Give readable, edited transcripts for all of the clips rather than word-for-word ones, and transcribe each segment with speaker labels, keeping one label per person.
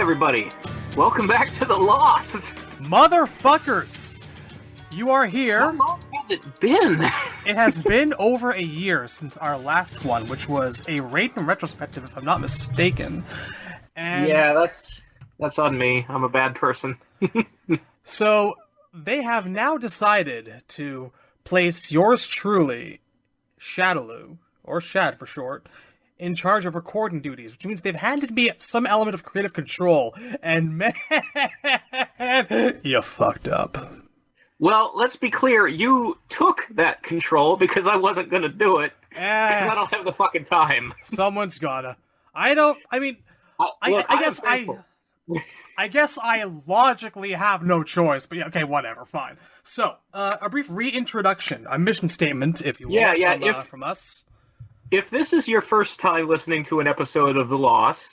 Speaker 1: everybody. Welcome back to The Lost.
Speaker 2: Motherfuckers! You are here.
Speaker 1: How long has it been?
Speaker 2: It has been over a year since our last one, which was a Raiden retrospective, if I'm not mistaken. And
Speaker 1: yeah, that's on me. I'm a bad person.
Speaker 2: so, they have now decided to place yours truly, Shadaloo, or Shad for short, in charge of recording duties, which means they've handed me some element of creative control, and man, you fucked up.
Speaker 1: Well, let's be clear, you took that control because I wasn't gonna do it, because I don't have the fucking time.
Speaker 2: Someone's gotta. I guess I logically have no choice, but yeah, okay, whatever, fine. So, a brief reintroduction, a mission statement, if you will, from us.
Speaker 1: If this is your first time listening to an episode of The Lost,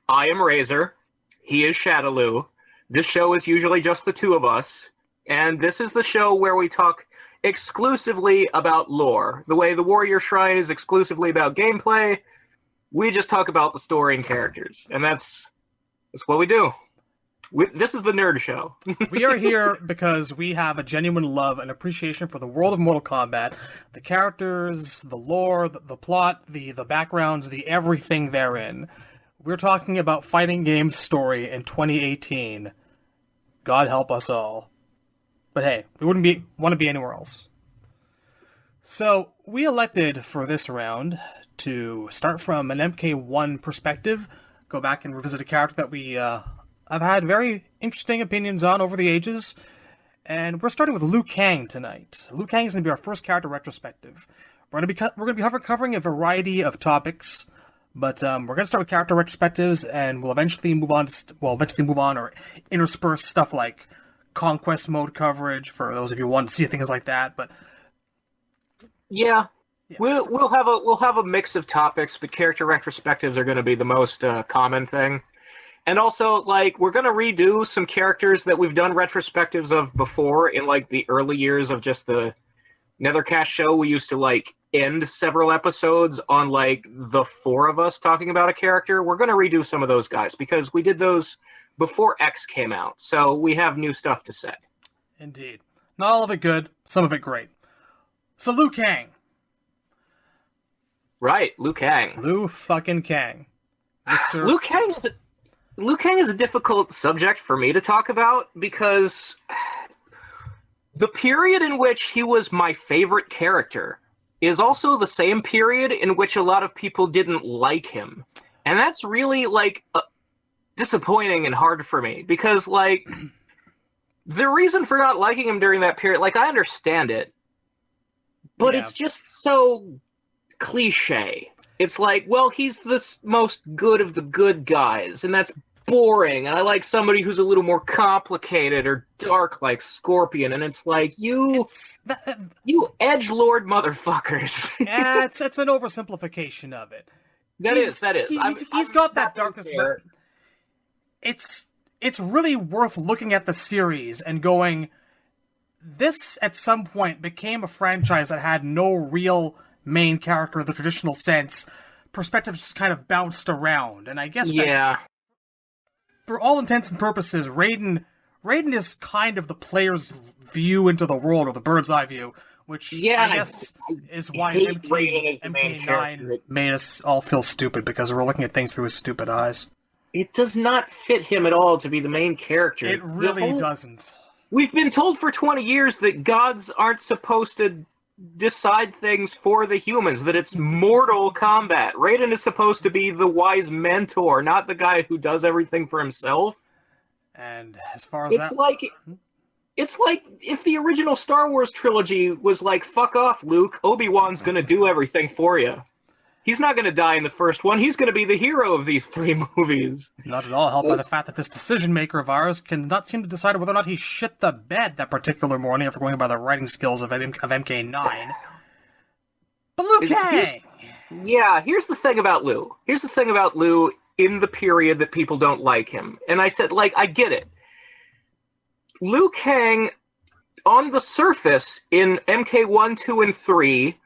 Speaker 1: I am Razor, he is Shadaloo. This show is usually just the two of us, and this is the show where we talk exclusively about lore. The way the Warrior Shrine is exclusively about gameplay, we just talk about the story and characters, and that's what we do. This is the nerd show.
Speaker 2: We are here because we have a genuine love and appreciation for the world of Mortal Kombat, the characters, the lore, the plot, the backgrounds, the everything therein. We're talking about fighting game story in 2018. God help us all. But hey, we wouldn't want to be anywhere else. So, we elected for this round to start from an MK1 perspective, go back and revisit a character that I've had very interesting opinions on over the ages, and we're starting with Liu Kang tonight. Liu Kang is going to be our first character retrospective. We're going to be covering a variety of topics, but we're going to start with character retrospectives, and we'll eventually move on or intersperse stuff like conquest mode coverage for those of you who want to see things like that. But
Speaker 1: yeah. We'll have a mix of topics, but character retrospectives are going to be the most common thing. And also, like, we're going to redo some characters that we've done retrospectives of before in, like, the early years of just the Netherkast show. We used to, like, end several episodes on, like, the four of us talking about a character. We're going to redo some of those guys, because we did those before X came out. So we have new stuff to say.
Speaker 2: Indeed. Not all of it good, some of it great. So, Liu Kang.
Speaker 1: Right, Liu Kang.
Speaker 2: Liu fucking Kang.
Speaker 1: Liu Kang is a difficult subject for me to talk about because the period in which he was my favorite character is also the same period in which a lot of people didn't like him. And that's really, like, disappointing and hard for me because, like, the reason for not liking him during that period, like, I understand it, but it's just so cliche. It's like, well, he's the most good of the good guys, and that's boring, and I like somebody who's a little more complicated or dark like Scorpion, and it's like, you edgelord motherfuckers.
Speaker 2: Yeah, it's an oversimplification of it.
Speaker 1: That is.
Speaker 2: He's got that darkness. It's really worth looking at the series and going, this at some point became a franchise that had no real main character in the traditional sense. Perspectives just kind of bounced around, and I guess for all intents and purposes, Raiden is kind of the player's view into the world, or the bird's eye view, which I guess is why MK9 made us all feel stupid, because we're looking at things through his stupid eyes.
Speaker 1: It does not fit him at all to be the main character.
Speaker 2: It really doesn't.
Speaker 1: We've been told for 20 years that gods aren't supposed to decide things for the humans, that it's Mortal Kombat. Raiden is supposed to be the wise mentor, not the guy who does everything for himself.
Speaker 2: And as far as
Speaker 1: it's like if the original Star Wars trilogy was like, fuck off, Luke, Obi-Wan's gonna do everything for you. He's not gonna die in the first one, he's gonna be the hero of these three movies.
Speaker 2: Not at all helped by the fact that this decision-maker of ours cannot seem to decide whether or not he shit the bed that particular morning, after going by the writing skills of MK9. But Liu Kang!
Speaker 1: Here's the thing about Liu. Here's the thing about Liu in the period that people don't like him. And I said, like, I get it. Liu Kang, on the surface, in MK1, 2, and 3,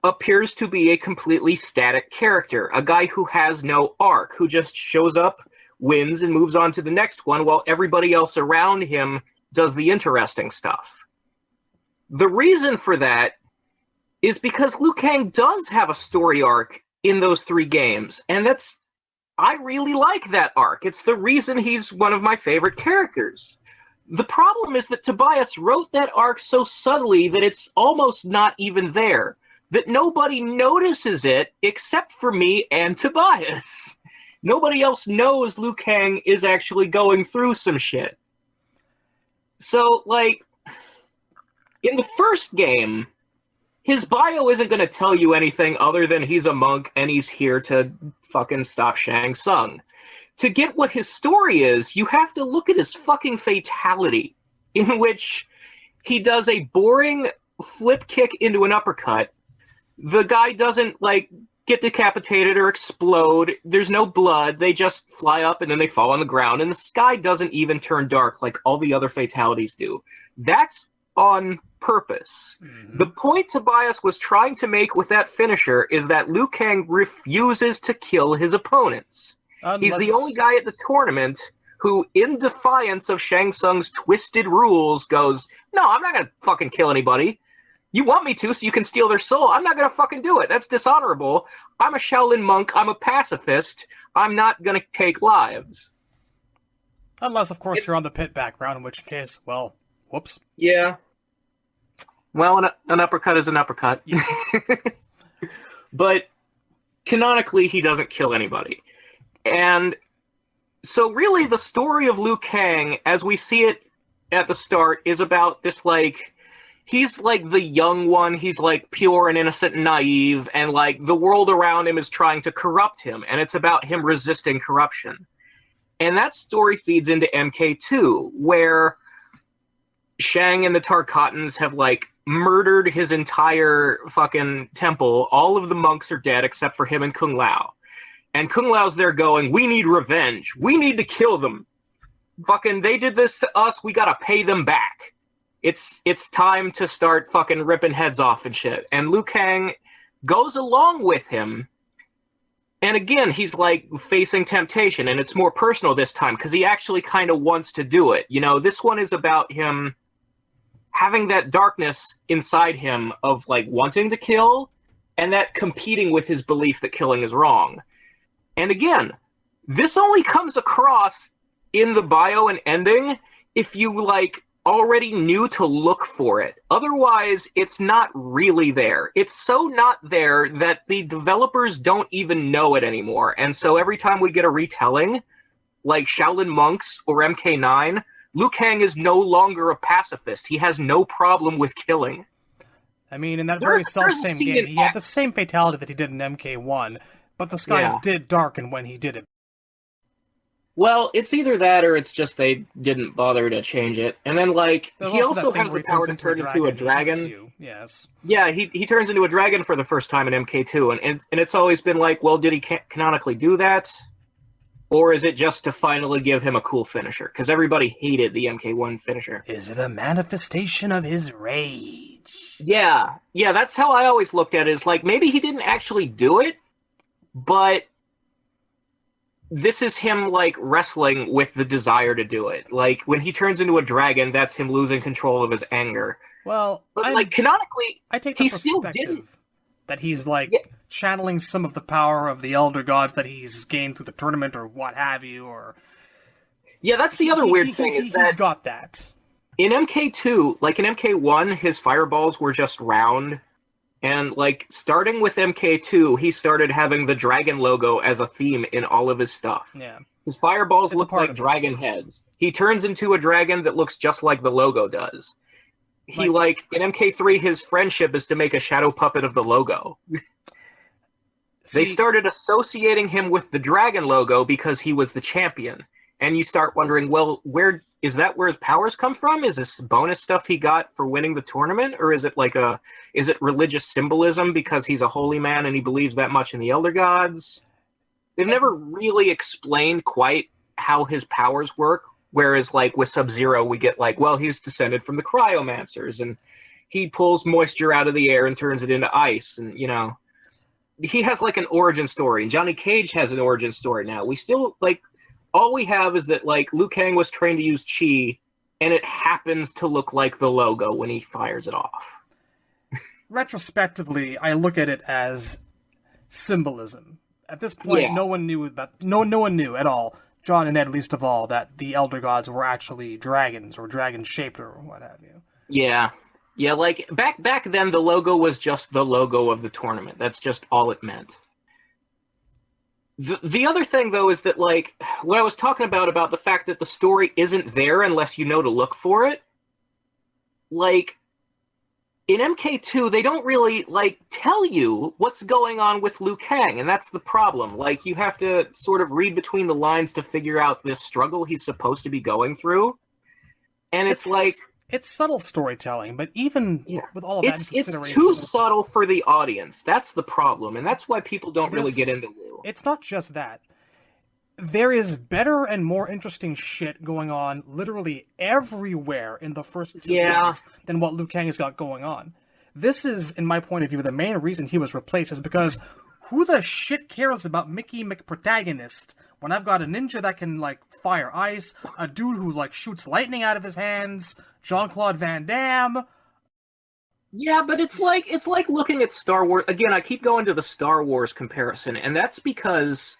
Speaker 1: appears to be a completely static character. A guy who has no arc, who just shows up wins and moves on to the next one while everybody else around him does the interesting stuff. The reason for that is because Liu Kang does have a story arc in those 3 games, and I really like that arc. It's the reason he's one of my favorite characters. The problem is that Tobias wrote that arc so subtly that it's almost not even there, that nobody notices it except for me and Tobias. Nobody else knows Liu Kang is actually going through some shit. So, like, in the first game, his bio isn't going to tell you anything other than he's a monk and he's here to fucking stop Shang Tsung. To get what his story is, you have to look at his fucking fatality, in which he does a boring flip kick into an uppercut. The guy doesn't, like, get decapitated or explode. There's no blood. They just fly up and then they fall on the ground, and the sky doesn't even turn dark like all the other fatalities do. That's on purpose. Mm-hmm. The point Tobias was trying to make with that finisher is that Liu Kang refuses to kill his opponents. He's the only guy at the tournament who, in defiance of Shang Tsung's twisted rules, goes, no, I'm not gonna fucking kill anybody. You want me to so you can steal their soul. I'm not gonna fucking do it. That's dishonorable. I'm a Shaolin monk. I'm a pacifist. I'm not gonna take lives.
Speaker 2: Unless, of course, you're on the pit background, in which case, well, whoops.
Speaker 1: Yeah. Well, an uppercut is an uppercut. Yeah. But canonically, he doesn't kill anybody. And so really the story of Liu Kang, as we see it at the start, is about this, like, he's like the young one, he's like pure and innocent and naive, and like the world around him is trying to corrupt him, and it's about him resisting corruption. And that story feeds into MK2, where Shang and the Tarkatans have, like, murdered his entire fucking temple. All of the monks are dead except for him and Kung Lao. And Kung Lao's there going, we need revenge. We need to kill them. Fucking, they did this to us, we gotta pay them back. It's time to start fucking ripping heads off and shit. And Liu Kang goes along with him. And again, he's, like, facing temptation, and it's more personal this time, because he actually kind of wants to do it. You know, this one is about him having that darkness inside him of, like, wanting to kill, and that competing with his belief that killing is wrong. And again, this only comes across in the bio and ending if you, like, already knew to look for it. Otherwise, it's not really there. It's so not there that the developers don't even know it anymore. And so every time we get a retelling, like Shaolin Monks or MK9, Liu Kang is no longer a pacifist. He has no problem with killing.
Speaker 2: I mean, in that very self-same game, he had the same fatality that he did in MK1, but the sky did darken when he did it.
Speaker 1: Well, it's either that or it's just they didn't bother to change it. And then, like, he also has the power to turn into a dragon.
Speaker 2: Yes.
Speaker 1: Yeah, he turns into a dragon for the first time in MK2, and it's always been like, well, did he canonically do that? Or is it just to finally give him a cool finisher? Because everybody hated the MK1 finisher.
Speaker 2: Is it a manifestation of his rage?
Speaker 1: Yeah, that's how I always looked at it, is like, maybe he didn't actually do it, but this is him, like, wrestling with the desire to do it. Like, when he turns into a dragon, that's him losing control of his anger.
Speaker 2: Well,
Speaker 1: but, like, canonically,
Speaker 2: I take the
Speaker 1: he still didn't.
Speaker 2: That he's, like, channeling some of the power of the Elder Gods that he's gained through the tournament or what have you, or...
Speaker 1: Yeah, that's the other weird thing, is that...
Speaker 2: He's got that.
Speaker 1: In MK2, like, in MK1, his fireballs were just round. And, like, starting with MK2, he started having the dragon logo as a theme in all of his stuff.
Speaker 2: Yeah.
Speaker 1: His fireballs look like dragon heads. He turns into a dragon that looks just like the logo does. He, like, in MK3, his friendship is to make a shadow puppet of the logo. They started associating him with the dragon logo because he was the champion. And you start wondering, well, where his powers come from? Is this bonus stuff he got for winning the tournament? Or is it like is it religious symbolism because he's a holy man and he believes that much in the Elder Gods? They've never really explained quite how his powers work. Whereas, like, with Sub-Zero, we get, like, well, he's descended from the Cryomancers, and he pulls moisture out of the air and turns it into ice, and, you know, he has, like, an origin story, and Johnny Cage has an origin story now. We still, like, All we have is that, like, Liu Kang was trained to use chi, and it happens to look like the logo when he fires it off.
Speaker 2: Retrospectively, I look at it as symbolism. At this point, no one knew at all, John and Ed least of all, that the Elder Gods were actually dragons, or dragon-shaped, or what have you.
Speaker 1: Yeah. Yeah, like, back then, the logo was just the logo of the tournament. That's just all it meant. The other thing, though, is that, like, what I was talking about the fact that the story isn't there unless you know to look for it, like, in MK2, they don't really, like, tell you what's going on with Liu Kang, and that's the problem. Like, you have to sort of read between the lines to figure out this struggle he's supposed to be going through, and it's like...
Speaker 2: It's subtle storytelling, but even with all of that in consideration...
Speaker 1: It's too subtle for the audience. That's the problem, and that's why people don't really get into Liu.
Speaker 2: It's not just that. There is better and more interesting shit going on literally everywhere in the first 2 games than what Liu Kang has got going on. This is, in my point of view, the main reason he was replaced is because who the shit cares about Mickey McProtagonist when I've got a ninja that can, like, fire ice, a dude who, like, shoots lightning out of his hands, Jean-Claude Van Damme.
Speaker 1: Yeah, but it's like looking at Star Wars again. I keep going to the Star Wars comparison, and that's because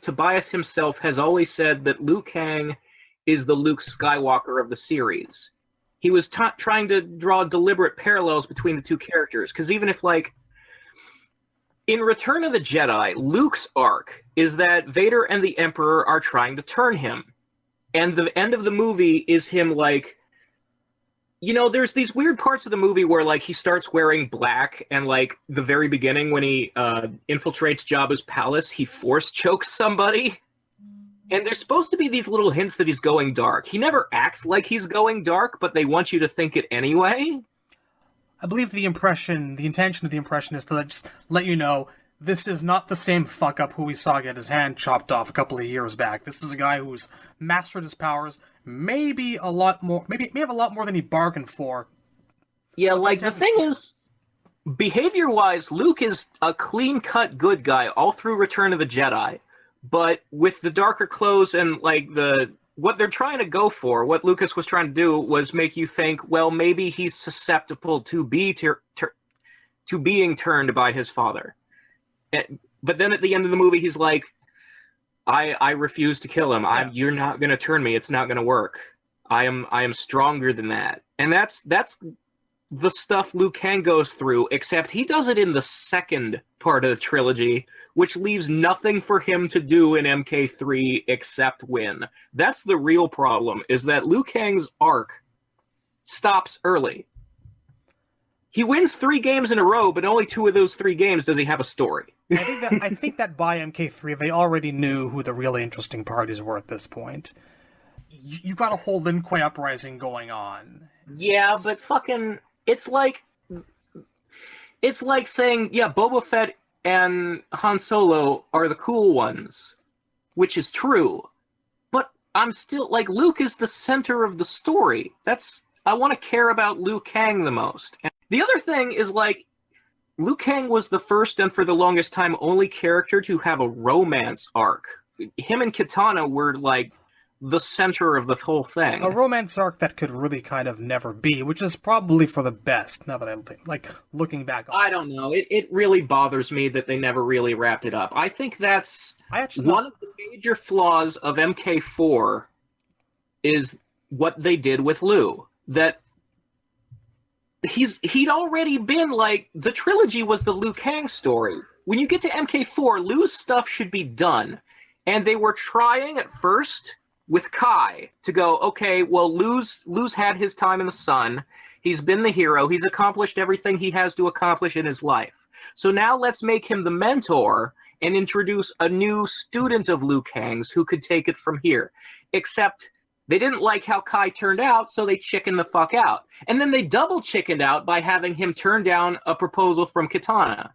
Speaker 1: Tobias himself has always said that Liu Kang is the Luke Skywalker of the series. He was trying to draw deliberate parallels between the two characters, because even if, like, in Return of the Jedi, Luke's arc is that Vader and the Emperor are trying to turn him, and the end of the movie is him, like, you know, there's these weird parts of the movie where, like, he starts wearing black, and, like, the very beginning when he infiltrates Jabba's palace, he force chokes somebody. And there's supposed to be these little hints that he's going dark. He never acts like he's going dark, but they want you to think it anyway.
Speaker 2: I believe the intention of the impression is to just let you know this is not the same fuck-up who we saw get his hand chopped off a couple of years back. This is a guy who's mastered his powers, maybe have a lot more than he bargained for.
Speaker 1: Yeah, like, the thing is, behavior-wise, Luke is a clean-cut good guy all through Return of the Jedi. But with the darker clothes and, like, what they're trying to go for, what Lucas was trying to do was make you think, well, maybe he's susceptible to being turned by his father. But then at the end of the movie, he's like, I refuse to kill him.
Speaker 2: Yeah.
Speaker 1: You're not going to turn me. It's not going to work. I am stronger than that. And that's the stuff Liu Kang goes through, except he does it in the second part of the trilogy, which leaves nothing for him to do in MK3 except win. That's the real problem, is that Liu Kang's arc stops early. He wins 3 games in a row, but only 2 of those 3 games does he have a story.
Speaker 2: I think that by MK3, they already knew who the really interesting parties were at this point. You've got a whole Lin Kuei uprising going on.
Speaker 1: Yeah, but fucking... It's like saying, yeah, Boba Fett and Han Solo are the cool ones, which is true. But I'm still, like, Luke is the center of the story. I want to care about Liu Kang the most. And the other thing is, like, Liu Kang was the first and for the longest time only character to have a romance arc. Him and Kitana were, like, the center of the whole thing.
Speaker 2: A romance arc that could really kind of never be, which is probably for the best, now that I'm looking back on it.
Speaker 1: I don't know. It really bothers me that they never really wrapped it up. I think that's one of the major flaws of MK4 is what they did with Liu. That he'd already been, like, the trilogy was the Liu Kang story. When you get to MK4, Liu's stuff should be done. And they were trying at first with Kai to go, okay, well, Liu's had his time in the sun. He's been the hero. He's accomplished everything he has to accomplish in his life. So now let's make him the mentor and introduce a new student of Liu Kang's who could take it from here. Except they didn't like how Kai turned out, so they chickened the fuck out. And then they double chickened out by having him turn down a proposal from Kitana.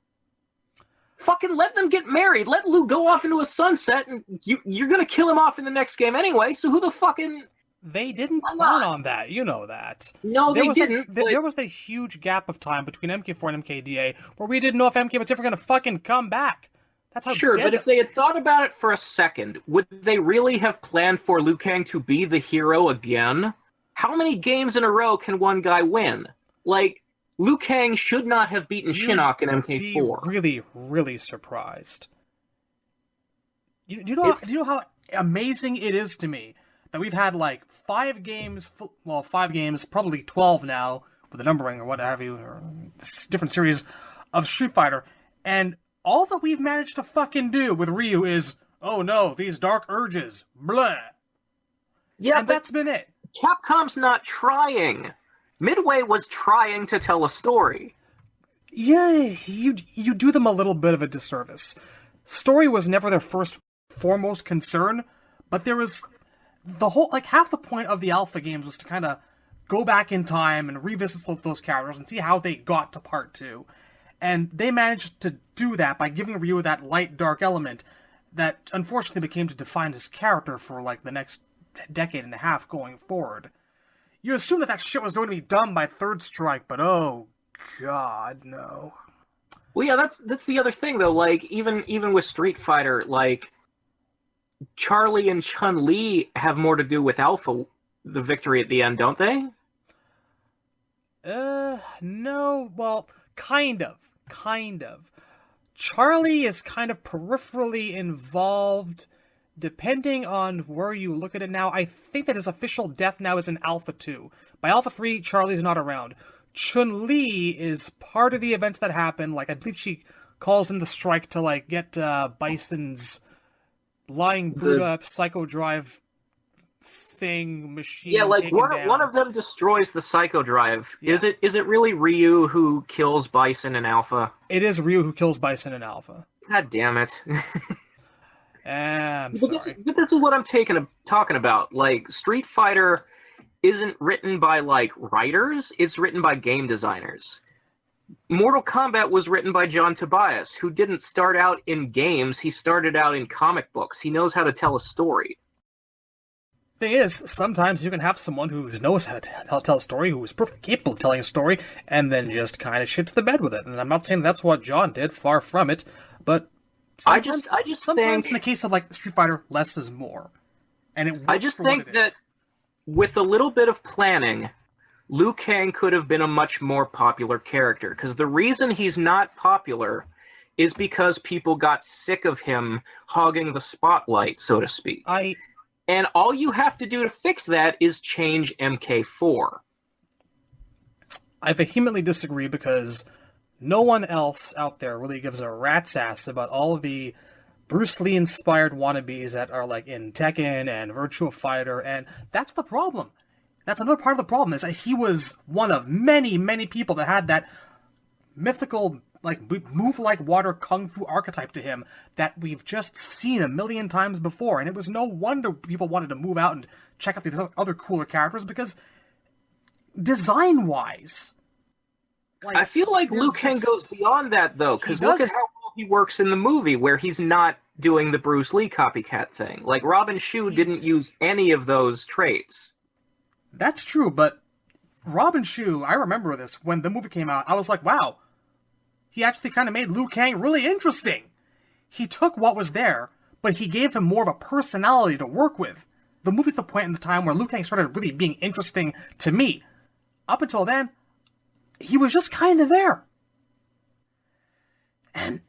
Speaker 1: Fucking let them get married. Let Liu go off into a sunset, and you're gonna kill him off in the next game anyway, so who the fucking...
Speaker 2: They didn't plan on that, you know that.
Speaker 1: No, they didn't.
Speaker 2: There was a huge gap of time between MK4 and MKDA where we didn't know if MK was ever gonna fucking come back. That's how
Speaker 1: Sure,
Speaker 2: dead
Speaker 1: but if they had thought about it for a second, would they really have planned for Liu Kang to be the hero again? How many games in a row can one guy win? Like, Liu Kang should not have beaten Shinnok in
Speaker 2: be
Speaker 1: MK4.
Speaker 2: really, really surprised. Do you know how amazing it is to me that we've had like 5 games, probably 12 now, with the numbering or what have you, or different series of Street Fighter, and all that we've managed to fucking do with Ryu is, oh no, these dark urges, blah.
Speaker 1: Yeah,
Speaker 2: and that's been it.
Speaker 1: Capcom's not trying. Midway was trying to tell a story.
Speaker 2: Yeah, you do them a little bit of a disservice. Story was never their foremost concern, but there was the whole, like, half the point of the alpha games was to kind of go back in time and revisit those characters and see how they got to part 2. And they managed to do that by giving Ryu that light, dark element that unfortunately became to define his character for, like, the next decade and a half going forward. You assume that shit was going to be done by Third Strike, but oh god, no.
Speaker 1: Well, yeah, that's the other thing, though. Like, even with Street Fighter, like, Charlie and Chun-Li have more to do with Alpha, the victory at the end, don't they?
Speaker 2: No, well, kind of. Charlie is kind of peripherally involved, depending on where you look at it now. I think that his official death now is in Alpha 2. By Alpha 3, Charlie's not around. Chun-Li is part of the events that happen. Like, I believe she calls in the strike to, like, get Bison's lying Buddha Psycho Drive thing machine.
Speaker 1: Yeah, like one of them destroys the Psycho Drive. Yeah. Is it really Ryu who kills Bison in Alpha?
Speaker 2: It is Ryu who kills Bison in Alpha.
Speaker 1: God damn it.
Speaker 2: I'm sorry.
Speaker 1: But this is what I'm talking about. Like, Street Fighter isn't written by, like, writers, it's written by game designers. Mortal Kombat was written by John Tobias, who didn't start out in games, he started out in comic books. He knows how to tell a story.
Speaker 2: Thing is, sometimes you can have someone who knows how to tell a story, who is perfectly capable of telling a story, and then just kind of shits the bed with it. And I'm not saying that's what John did, far from it, but sometimes in the case of, like, Street Fighter, less is more. And it works. I just think that
Speaker 1: with a little bit of planning, Liu Kang could have been a much more popular character, because the reason he's not popular is because people got sick of him hogging the spotlight, so to speak. And all you have to do to fix that is change MK4.
Speaker 2: I vehemently disagree, because no one else out there really gives a rat's ass about all of the Bruce Lee-inspired wannabes that are, like, in Tekken and Virtua Fighter, and that's the problem. That's another part of the problem, is that he was one of many, many people that had that mythical, like, move-like-water kung fu archetype to him that we've just seen a million times before, and it was no wonder people wanted to move out and check out these other cooler characters, because design-wise,
Speaker 1: like, I feel like Liu Kang goes beyond that, though, because look at how well he works in the movie, where he's not doing the Bruce Lee copycat thing. Like, Robin Shu didn't use any of those traits.
Speaker 2: That's true, but Robin Shu, I remember this, when the movie came out, I was like, wow, he actually kind of made Liu Kang really interesting. He took what was there, but he gave him more of a personality to work with. The movie's the point in the time where Liu Kang started really being interesting to me. Up until then, he was just kind of there. And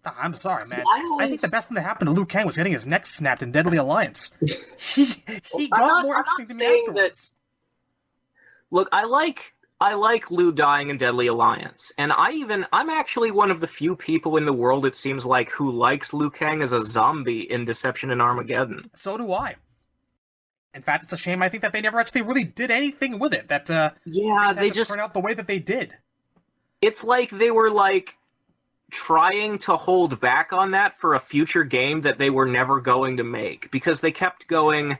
Speaker 2: I'm sorry, man. I think the best thing that happened to Liu Kang was getting his neck snapped in Deadly Alliance. He got more interesting to me afterwards.
Speaker 1: Look, I like Liu dying in Deadly Alliance, and I'm actually one of the few people in the world, it seems like, who likes Liu Kang as a zombie in Deception and Armageddon.
Speaker 2: So do I. In fact, it's a shame I think that they never actually really did anything with it. That they just turned out the way that they did.
Speaker 1: It's like they were, like, trying to hold back on that for a future game that they were never going to make, because they kept going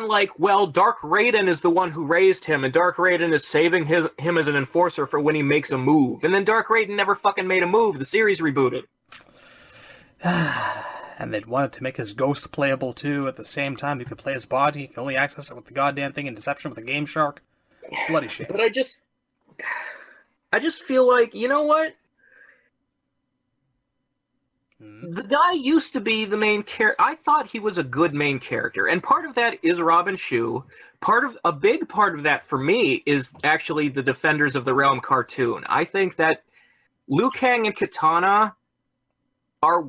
Speaker 1: like, well, Dark Raiden is the one who raised him, and Dark Raiden is saving him as an enforcer for when he makes a move, and then Dark Raiden never fucking made a move. The series rebooted.
Speaker 2: And they wanted to make his ghost playable too. At the same time, you could play his body. You could only access it with the goddamn thing in Deception with the Game Shark. Bloody shit.
Speaker 1: But I I just feel like, you know what? The guy used to be the main character. I thought he was a good main character, and part of that is Robin Shu. A big part of that for me is actually the Defenders of the Realm cartoon. I think that Liu Kang and Kitana are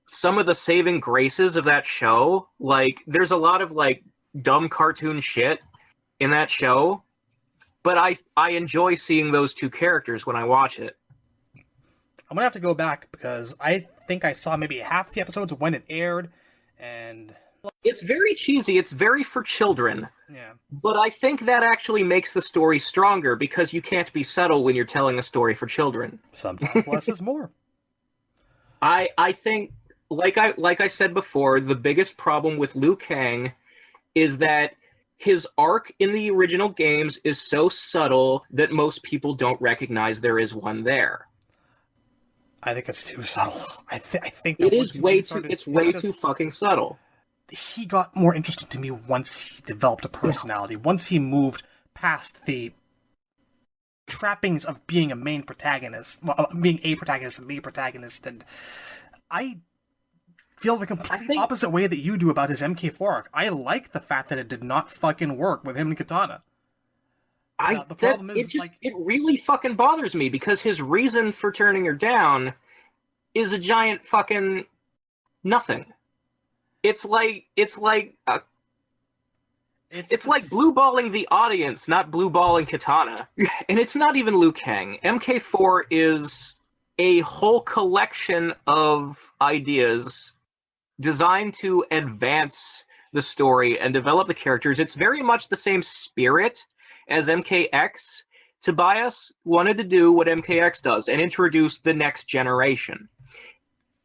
Speaker 1: some of the saving graces of that show. Like, there's a lot of like dumb cartoon shit in that show, but I enjoy seeing those two characters when I watch it.
Speaker 2: I'm gonna have to go back because I think I saw maybe half the episodes when it aired, and
Speaker 1: it's very cheesy. It's very for children.
Speaker 2: Yeah.
Speaker 1: But I think that actually makes the story stronger because you can't be subtle when you're telling a story for children.
Speaker 2: Sometimes less is more.
Speaker 1: I think, like I said before, the biggest problem with Liu Kang is that his arc in the original games is so subtle that most people don't recognize there is one there.
Speaker 2: I think it's too subtle. I think
Speaker 1: it is way too. It's way too fucking subtle.
Speaker 2: He got more interesting to me once he developed a personality. Once he moved past the trappings of being a main protagonist, being a protagonist and the protagonist, and I feel the complete opposite way that you do about his MK4 arc. I like the fact that it did not fucking work with him and Kitana. The problem is,
Speaker 1: it really fucking bothers me because his reason for turning her down is a giant fucking nothing. It's like blue balling the audience, not blue balling Kitana. And it's not even Liu Kang. MK4 is a whole collection of ideas designed to advance the story and develop the characters. It's very much the same spirit as MKX. Tobias wanted to do what MKX does and introduce the next generation.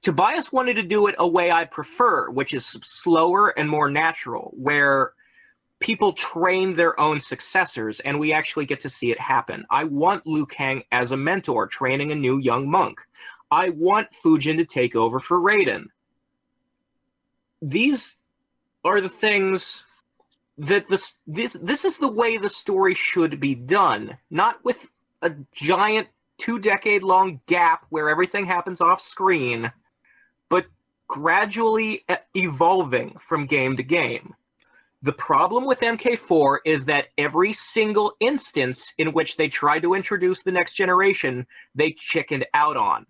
Speaker 1: Tobias wanted to do it a way I prefer, which is slower and more natural, where people train their own successors and we actually get to see it happen. I want Liu Kang as a mentor training a new young monk. I want Fujin to take over for Raiden. These are the things that this is the way the story should be done, not with a giant 2-decade-long gap where everything happens off screen, but gradually evolving from game to game. The problem with MK4 is that every single instance in which they tried to introduce the next generation, they chickened out on.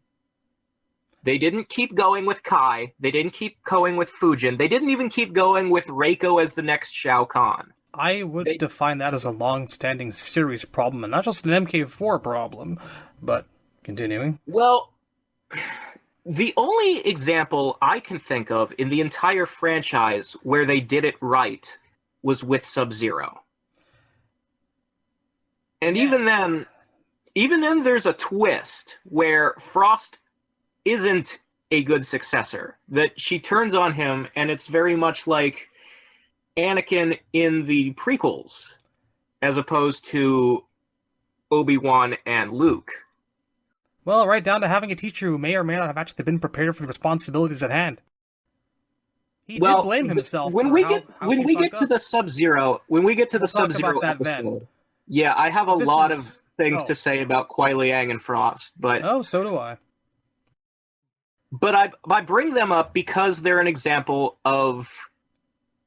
Speaker 1: They didn't keep going with Kai. They didn't keep going with Fujin. They didn't even keep going with Reiko as the next Shao Kahn.
Speaker 2: I would define that as a long-standing series problem, and not just an MK4 problem, but continuing.
Speaker 1: Well, the only example I can think of in the entire franchise where they did it right was with Sub-Zero. And even then there's a twist where Frost isn't a good successor, that she turns on him, and it's very much like Anakin in the prequels, as opposed to Obi-Wan and Luke.
Speaker 2: Well, right down to having a teacher who may or may not have actually been prepared for the responsibilities at hand. He did blame himself.
Speaker 1: When we get to the Sub-Zero episode, yeah, I have a lot of things to say about Kuai Liang and Frost, but
Speaker 2: so do I.
Speaker 1: But I bring them up because they're an example of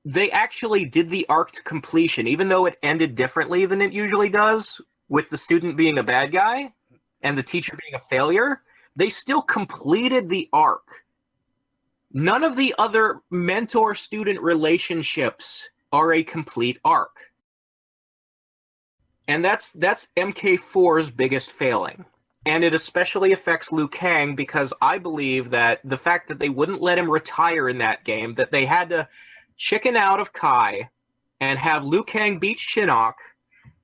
Speaker 1: they actually did the arc to completion, even though it ended differently than it usually does, with the student being a bad guy and the teacher being a failure. They still completed the arc. None of the other mentor-student relationships are a complete arc. And that's MK4's biggest failing. And it especially affects Liu Kang because I believe that the fact that they wouldn't let him retire in that game, that they had to chicken out of Kai and have Liu Kang beat Shinnok,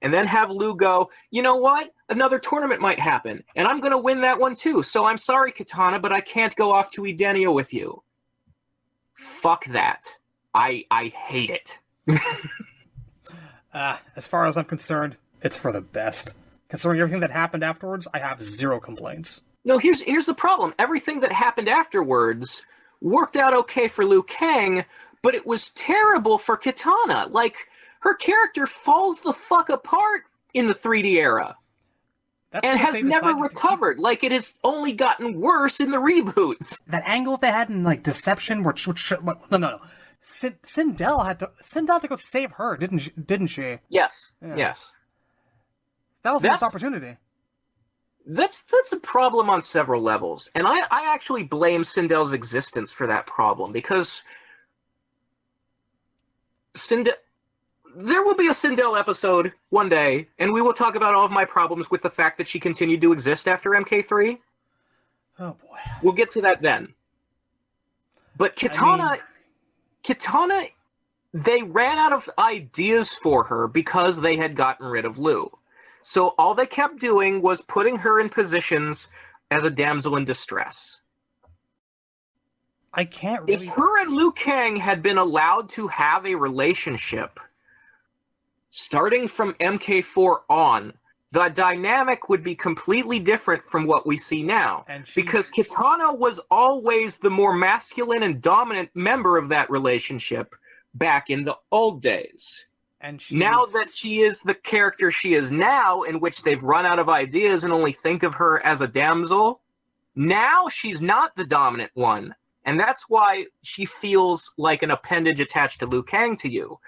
Speaker 1: and then have Liu go, you know what? Another tournament might happen, and I'm going to win that one too, so I'm sorry, Kitana, but I can't go off to Edenia with you. Fuck that. I hate it.
Speaker 2: As far as I'm concerned, it's for the best. Considering everything that happened afterwards, I have zero complaints.
Speaker 1: No, here's the problem. Everything that happened afterwards worked out okay for Liu Kang, but it was terrible for Kitana. Like, her character falls the fuck apart in the 3D era. and has never recovered. Like, it has only gotten worse in the reboots.
Speaker 2: That angle they had in, like, Deception, no. Sindel had to go save her, didn't she?
Speaker 1: Yes,
Speaker 2: yeah.
Speaker 1: Yes.
Speaker 2: That was a missed opportunity.
Speaker 1: That's a problem on several levels, and I actually blame Sindel's existence for that problem, because there will be a Sindel episode one day, and we will talk about all of my problems with the fact that she continued to exist after MK3.
Speaker 2: Oh boy.
Speaker 1: We'll get to that then. But Kitana, they ran out of ideas for her because they had gotten rid of Liu. So all they kept doing was putting her in positions as a damsel in distress.
Speaker 2: I can't really...
Speaker 1: If her and Liu Kang had been allowed to have a relationship, starting from MK4 on, the dynamic would be completely different from what we see now. Because Kitana was always the more masculine and dominant member of that relationship back in the old days.
Speaker 2: And
Speaker 1: now that she is the character she is now, in which they've run out of ideas and only think of her as a damsel, now she's not the dominant one. And that's why she feels like an appendage attached to Liu Kang to you.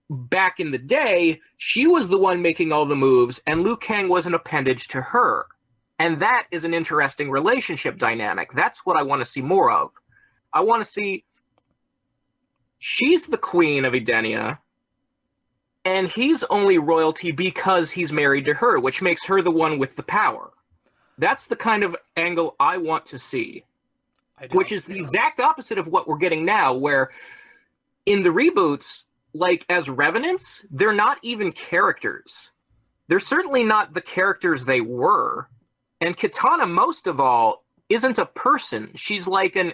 Speaker 1: Back in the day, she was the one making all the moves, and Liu Kang was an appendage to her. And that is an interesting relationship dynamic. That's what I want to see more of. I want to see... She's the queen of Edenia, and he's only royalty because he's married to her, which makes her the one with the power. That's the kind of angle I want to see. Which is the exact opposite of what we're getting now, where in the reboots, like, as Revenants, they're not even characters. They're certainly not the characters they were. And Kitana, most of all, isn't a person. She's like an...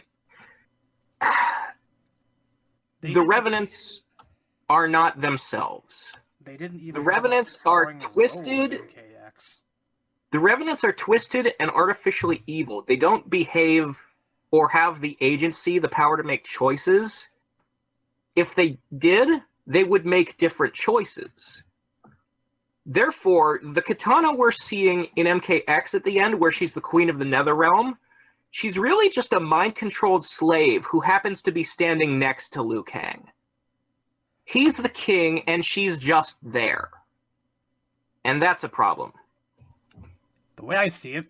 Speaker 1: The Revenants are not themselves.
Speaker 2: They didn't even...
Speaker 1: The Revenants are twisted... The Revenants are twisted and artificially evil. They don't behave or have the agency, the power to make choices. If they did, they would make different choices. Therefore, the Kitana we're seeing in MKX at the end, where she's the queen of the Netherrealm, she's really just a mind-controlled slave who happens to be standing next to Liu Kang. He's the king, and she's just there. And that's a problem.
Speaker 2: The way I see it,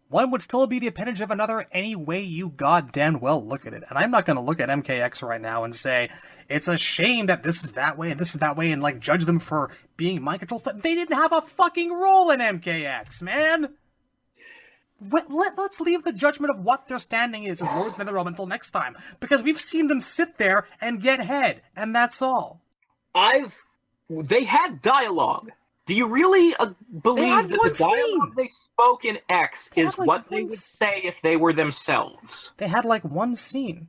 Speaker 2: one would still be the appendage of another any way you goddamn well look at it. And I'm not going to look at MKX right now and say, it's a shame that this is that way and this is that way, and, like, judge them for being mind control stuff. They didn't have a fucking role in MKX, man! Let's leave the judgment of what their standing is as Lords of Netherrealm until next time, because we've seen them sit there and get head, and that's all.
Speaker 1: They had dialogue. Do you really believe that the dialogue they spoke in X is what they would say if they were themselves?
Speaker 2: They had, like, one scene.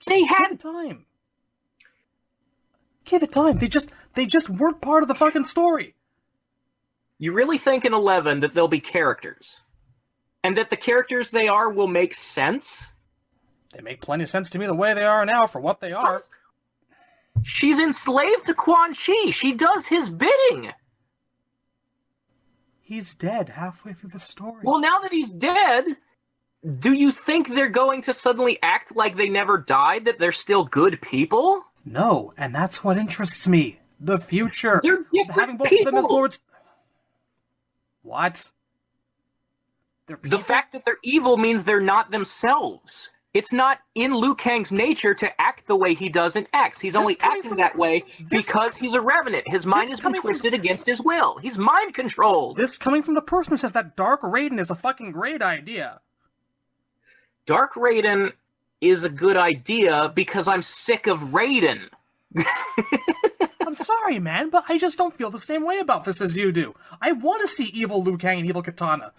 Speaker 1: They had...
Speaker 2: Give it time. Give it time. They just weren't part of the fucking story.
Speaker 1: You really think in 11 that they'll be characters? And that the characters they are will make sense?
Speaker 2: They make plenty of sense to me the way they are now for what they are.
Speaker 1: She's enslaved to Quan Chi. She does his bidding.
Speaker 2: He's dead halfway through the story.
Speaker 1: Well, now that he's dead, do you think they're going to suddenly act like they never died, that they're still good people?
Speaker 2: No, and that's what interests me. The future.
Speaker 1: They're
Speaker 2: having both
Speaker 1: people.
Speaker 2: of them as lords. What?
Speaker 1: The fact that they're evil means they're not themselves. It's not in Liu Kang's nature to act the way he does in X. He's only acting that way because he's a Revenant. His mind has been twisted against his will. He's mind-controlled.
Speaker 2: This coming from the person who says that Dark Raiden is a fucking great idea.
Speaker 1: Dark Raiden is a good idea because I'm sick of Raiden.
Speaker 2: I'm sorry, man, but I just don't feel the same way about this as you do. I want to see evil Liu Kang and evil Kitana.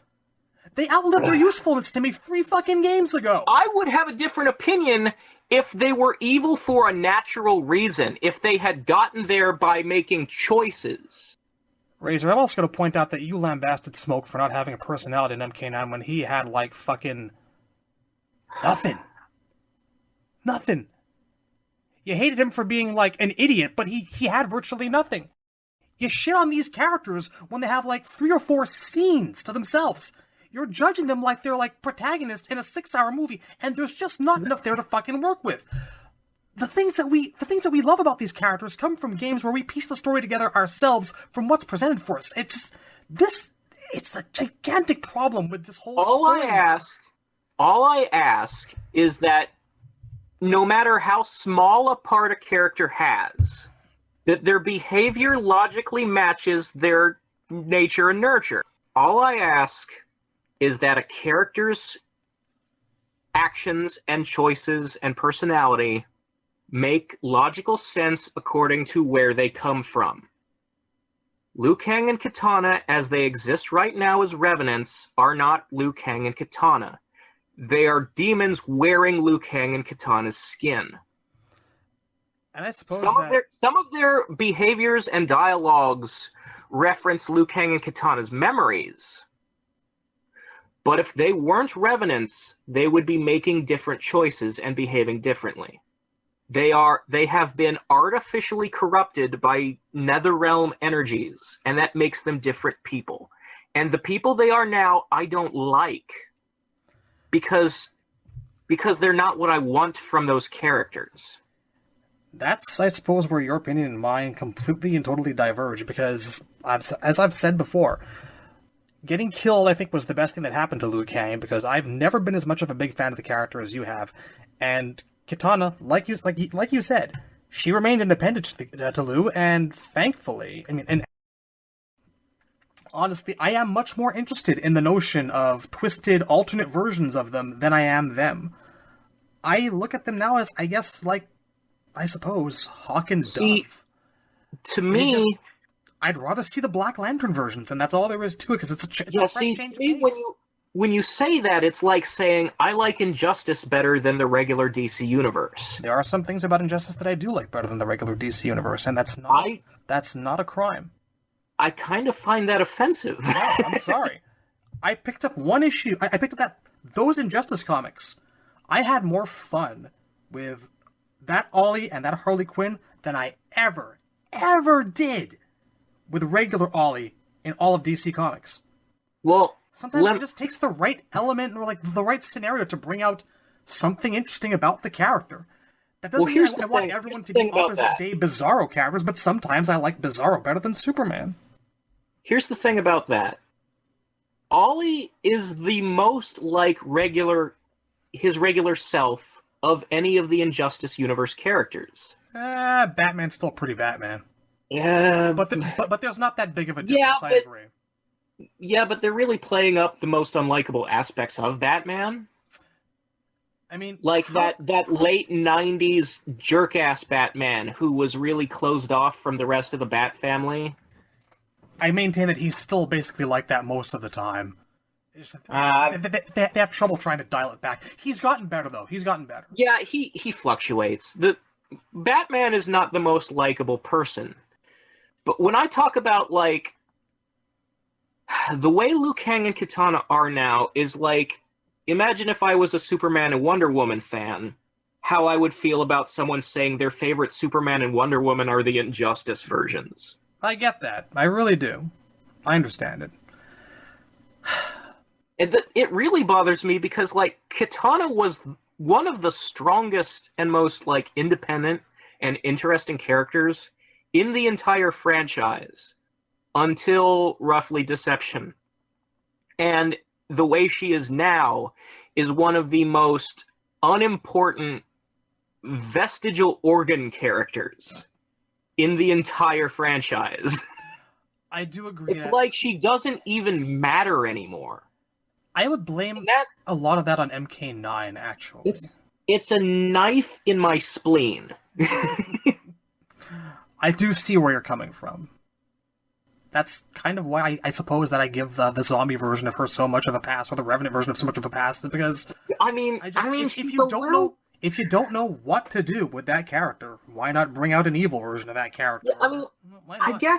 Speaker 2: They outlived their usefulness to me 3 fucking games ago.
Speaker 1: I would have a different opinion if they were evil for a natural reason, if they had gotten there by making choices.
Speaker 2: Razor, I'm also going to point out that you lambasted Smoke for not having a personality in MK9 when he had, like, fucking... nothing. Nothing. You hated him for being, like, an idiot, but he had virtually nothing. You shit on these characters when they have like 3 or 4 scenes to themselves. You're judging them like they're like protagonists in a 6-hour movie, and there's just not enough there to fucking work with. The things that we love about these characters come from games where we piece the story together ourselves from what's presented for us. It's the gigantic problem with this whole story.
Speaker 1: All I ask is that no matter how small a part a character has, that their behavior logically matches their nature and nurture. All I ask is that a character's actions and choices and personality make logical sense according to where they come from. Liu Kang and Kitana, as they exist right now as Revenants, are not Liu Kang and Kitana. They are demons wearing Liu Kang and Kitana's skin.
Speaker 2: And I suppose
Speaker 1: some of their behaviors and dialogues reference Liu Kang and Kitana's memories. But if they weren't Revenants, they would be making different choices and behaving differently. They have been artificially corrupted by Netherrealm energies, and that makes them different people. And the people they are now, I don't like. Because they're not what I want from those characters.
Speaker 2: That's, I suppose, where your opinion and mine completely and totally diverge, because, as I've said before, getting killed, I think, was the best thing that happened to Liu Kang, because I've never been as much of a big fan of the character as you have, and Kitana, like you said, she remained independent to Liu, and thankfully, and honestly, I am much more interested in the notion of twisted, alternate versions of them than I am them. I look at them now as, I suppose, Hawk and Dove.
Speaker 1: To me,
Speaker 2: I'd rather see the Black Lantern versions, and that's all there is to it, because it's a fresh change of pace.
Speaker 1: When you say that, it's like saying, I like Injustice better than the regular DC universe.
Speaker 2: There are some things about Injustice that I do like better than the regular DC universe, and that's not a crime.
Speaker 1: I kind of find that offensive.
Speaker 2: No, I'm sorry. I picked up one issue. I picked up those Injustice comics. I had more fun with that Ollie and that Harley Quinn than I ever did with regular Ollie in all of DC Comics.
Speaker 1: Well,
Speaker 2: sometimes it just takes the right element or like the right scenario to bring out something interesting about the character. That doesn't mean I want everyone to be opposite day Bizarro characters, but sometimes I like Bizarro better than Superman.
Speaker 1: Here's the thing about that. Ollie is the most like his regular self of any of the Injustice universe characters.
Speaker 2: Batman's still pretty Batman.
Speaker 1: Yeah,
Speaker 2: but there's not that big of a difference. I agree.
Speaker 1: Yeah, but they're really playing up the most unlikable aspects of Batman.
Speaker 2: I mean,
Speaker 1: like that late '90s jerk-ass Batman who was really closed off from the rest of the Bat family.
Speaker 2: I maintain that he's still basically like that most of the time. They have trouble trying to dial it back. He's gotten better, though. He's gotten better.
Speaker 1: Yeah, he fluctuates. The Batman is not the most likable person. But when I talk about, like, the way Liu Kang and Kitana are now is like, imagine if I was a Superman and Wonder Woman fan, how I would feel about someone saying their favorite Superman and Wonder Woman are the Injustice versions.
Speaker 2: I get that. I really do. I understand it.
Speaker 1: It really bothers me because, like, Kitana was one of the strongest and most, like, independent and interesting characters in the entire franchise until roughly Deception. And the way she is now is one of the most unimportant vestigial organ characters in the entire franchise.
Speaker 2: I do agree.
Speaker 1: It's like she doesn't even matter anymore.
Speaker 2: I would blame a lot of that on MK9, actually.
Speaker 1: It's a knife in my spleen.
Speaker 2: I do see where you're coming from. That's kind of why I suppose that I give the zombie version of her so much of a pass, or the Revenant version of so much of a pass, because if you don't know what to do with that character, why not bring out an evil version of that character?
Speaker 1: Yeah,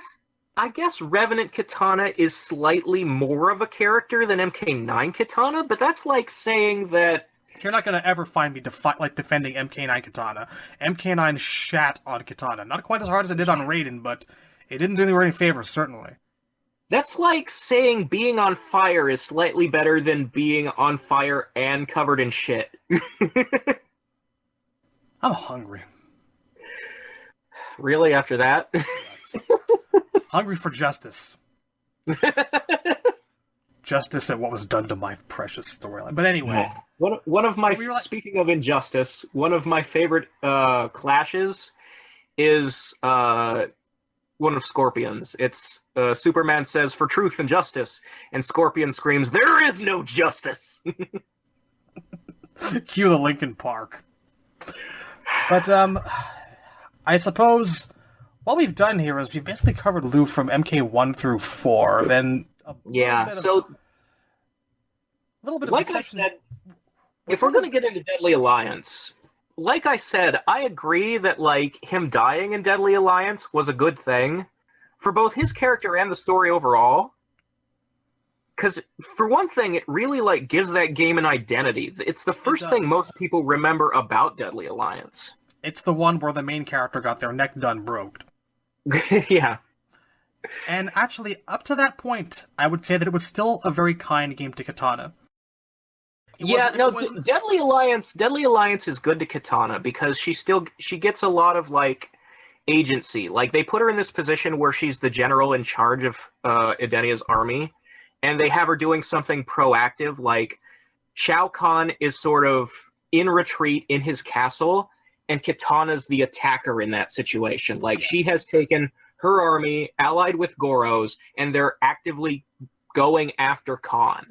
Speaker 1: I guess Revenant Kitana is slightly more of a character than MK9 Kitana, but that's like saying that...
Speaker 2: You're not going to ever find me defending MK9 Kitana. MK9 shat on Kitana. Not quite as hard as it did on Raiden, but It didn't do her any favors, certainly.
Speaker 1: That's like saying being on fire is slightly better than being on fire and covered in shit.
Speaker 2: I'm hungry.
Speaker 1: Really, after that?
Speaker 2: Yes. Hungry for justice. Justice at what was done to my precious storyline. But anyway.
Speaker 1: One of my, speaking of injustice, one of my favorite clashes is one of Scorpion's. It's Superman says, "For truth and justice," and Scorpion screams, "There is no justice!"
Speaker 2: Cue the Linkin Park. But, I suppose what we've done here is we've basically covered Liu from MK1 through 4, then a little bit of
Speaker 1: like
Speaker 2: deception.
Speaker 1: I said, if we're going to get into Deadly Alliance, like I said, I agree that like him dying in Deadly Alliance was a good thing for both his character and the story overall. Because for one thing, it really like gives that game an identity. It's the first thing most people remember about Deadly Alliance.
Speaker 2: It's the one where the main character got their neck done broke.
Speaker 1: Yeah.
Speaker 2: And actually, up to that point, I would say that it was still a very kind game to Kitana.
Speaker 1: Deadly Alliance is good to Kitana because she gets a lot of like agency. Like they put her in this position where she's the general in charge of Edenia's army, and they have her doing something proactive. Like Shao Kahn is sort of in retreat in his castle, and Kitana's the attacker in that situation. Like she has taken her army, allied with Goro's, and they're actively going after Khan.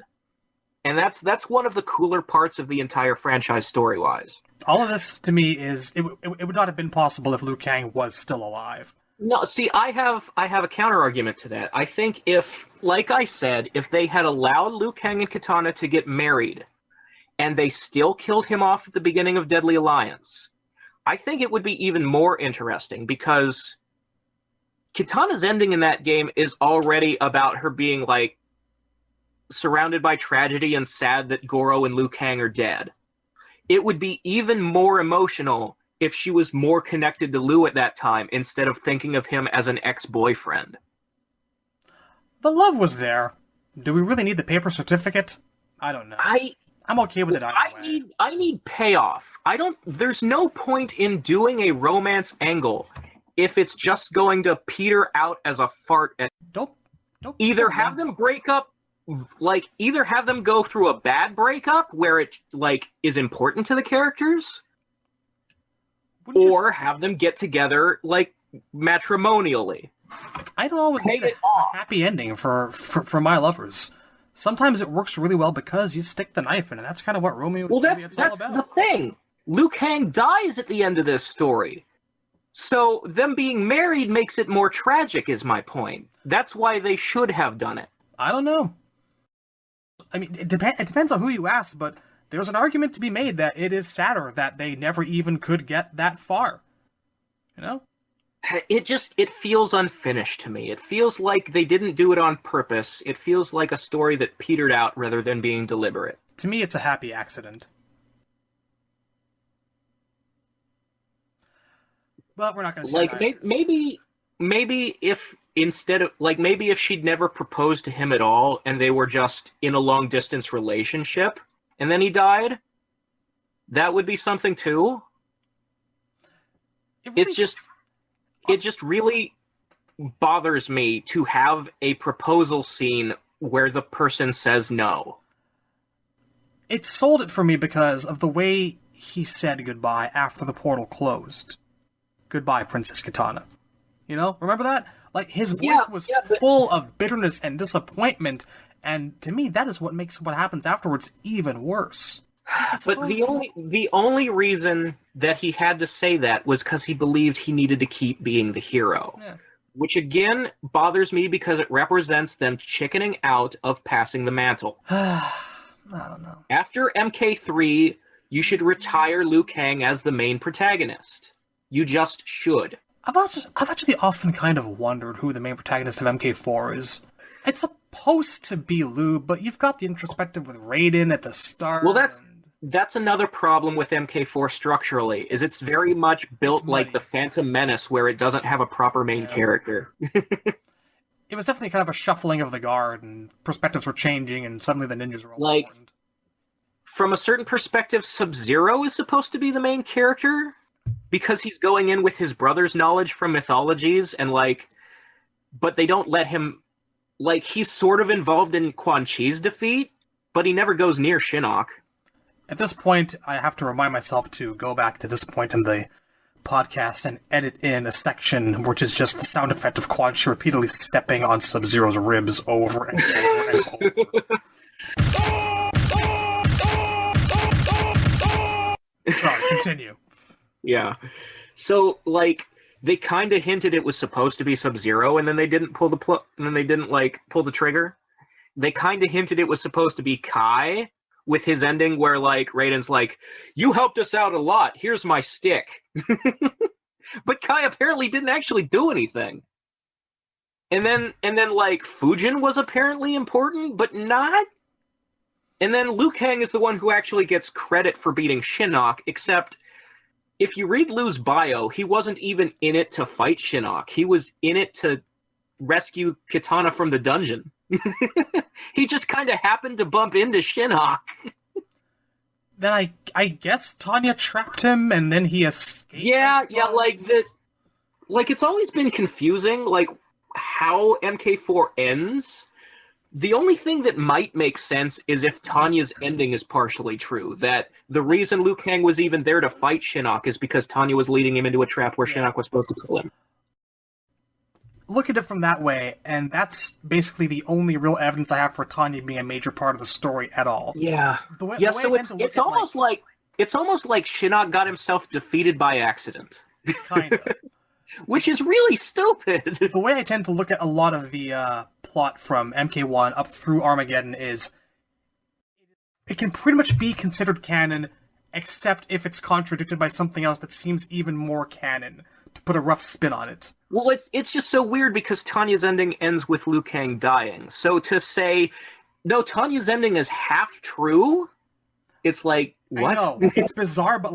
Speaker 1: And that's one of the cooler parts of the entire franchise story-wise.
Speaker 2: All of this, to me, is... It would not have been possible if Liu Kang was still alive.
Speaker 1: No, see, I have a counter-argument to that. I think if, like I said, if they had allowed Liu Kang and Kitana to get married, and they still killed him off at the beginning of Deadly Alliance, I think it would be even more interesting, because Kitana's ending in that game is already about her being, like, surrounded by tragedy and sad that Goro and Liu Kang are dead. It would be even more emotional if she was more connected to Liu at that time instead of thinking of him as an ex-boyfriend.
Speaker 2: The love was there. Do we really need the paper certificate? I don't know. I'm okay with it either way.
Speaker 1: I need payoff. There's no point in doing a romance angle if it's just going to peter out as a fart. Either have them break up, like, either have them go through a bad breakup where it, like, is important to the characters, or have them get together, like, matrimonially.
Speaker 2: I don't always need a happy ending for my lovers. Sometimes it works really well because you stick the knife in, and that's kind of what Romeo and Juliet's all about. Well, that's the thing. Liu Kang dies at the end of this story. So them being married makes it more tragic, is my point. That's why they should have done it. I don't know. I mean, it depends on who you ask, but there's an argument to be made that it is sadder that they never even could get that far. You know?
Speaker 1: It feels unfinished to me. It feels like they didn't do it on purpose. It feels like a story that petered out rather than being deliberate.
Speaker 2: To me, it's a happy accident. But we're not going to say
Speaker 1: like maybe if instead of maybe if she'd never proposed to him at all and they were just in a long distance relationship and then he died, that would be something too. It just really bothers me to have a proposal scene where the person says no.
Speaker 2: It sold it for me because of the way he said goodbye after the portal closed. Goodbye, Princess Kitana. You know? Remember that? Like, his voice was full of bitterness and disappointment, and to me, that is what makes what happens afterwards even worse.
Speaker 1: But the only reason that he had to say that was because he believed he needed to keep being the hero. Yeah. Which, again, bothers me because it represents them chickening out of passing the mantle.
Speaker 2: I don't know.
Speaker 1: After MK3, you should retire Liu Kang as the main protagonist. You just should.
Speaker 2: I've actually often kind of wondered who the main protagonist of MK4 is. It's supposed to be Liu, but you've got the introspective with Raiden at the start.
Speaker 1: Well, that's another problem with MK4 structurally, is it's very much built like the Phantom Menace, where it doesn't have a proper main character.
Speaker 2: It was definitely kind of a shuffling of the guard, and perspectives were changing, and suddenly the ninjas were all important.
Speaker 1: From a certain perspective, Sub-Zero is supposed to be the main character, because he's going in with his brother's knowledge from mythologies, and but they don't let him, he's sort of involved in Quan Chi's defeat, but he never goes near Shinnok.
Speaker 2: At this point, I have to remind myself to go back to this point in the podcast and edit in a section which is just the sound effect of Quan Chi repeatedly stepping on Sub-Zero's ribs over and over and over. Sorry, continue.
Speaker 1: Yeah. So, they kind of hinted it was supposed to be Sub-Zero, and then they didn't pull the pull the trigger. They kind of hinted it was supposed to be Kai, with his ending where, Raiden's like, you helped us out a lot, here's my stick. But Kai apparently didn't actually do anything. And then Fujin was apparently important, but not. And then Liu Kang is the one who actually gets credit for beating Shinnok, except if you read Liu's bio, he wasn't even in it to fight Shinnok. He was in it to rescue Kitana from the dungeon. He just kind of happened to bump into Shinnok.
Speaker 2: Then I guess Tanya trapped him, and then he escaped.
Speaker 1: Yeah, it's always been confusing, how MK4 ends. The only thing that might make sense is if Tanya's ending is partially true, that the reason Liu Kang was even there to fight Shinnok is because Tanya was leading him into a trap where Shinnok was supposed to kill him.
Speaker 2: Look at it from that way, and that's basically the only real evidence I have for Tanya being a major part of the story at all.
Speaker 1: Yeah. It's almost like Shinnok got himself defeated by accident.
Speaker 2: Kind of.
Speaker 1: Which is really stupid.
Speaker 2: The way I tend to look at a lot of the plot from MK1 up through Armageddon is it can pretty much be considered canon, except if it's contradicted by something else that seems even more canon, to put a rough spin on it.
Speaker 1: Well, it's just so weird because Tanya's ending ends with Liu Kang dying. So to say, no, Tanya's ending is half true, it's like, what?
Speaker 2: I know, it's bizarre, but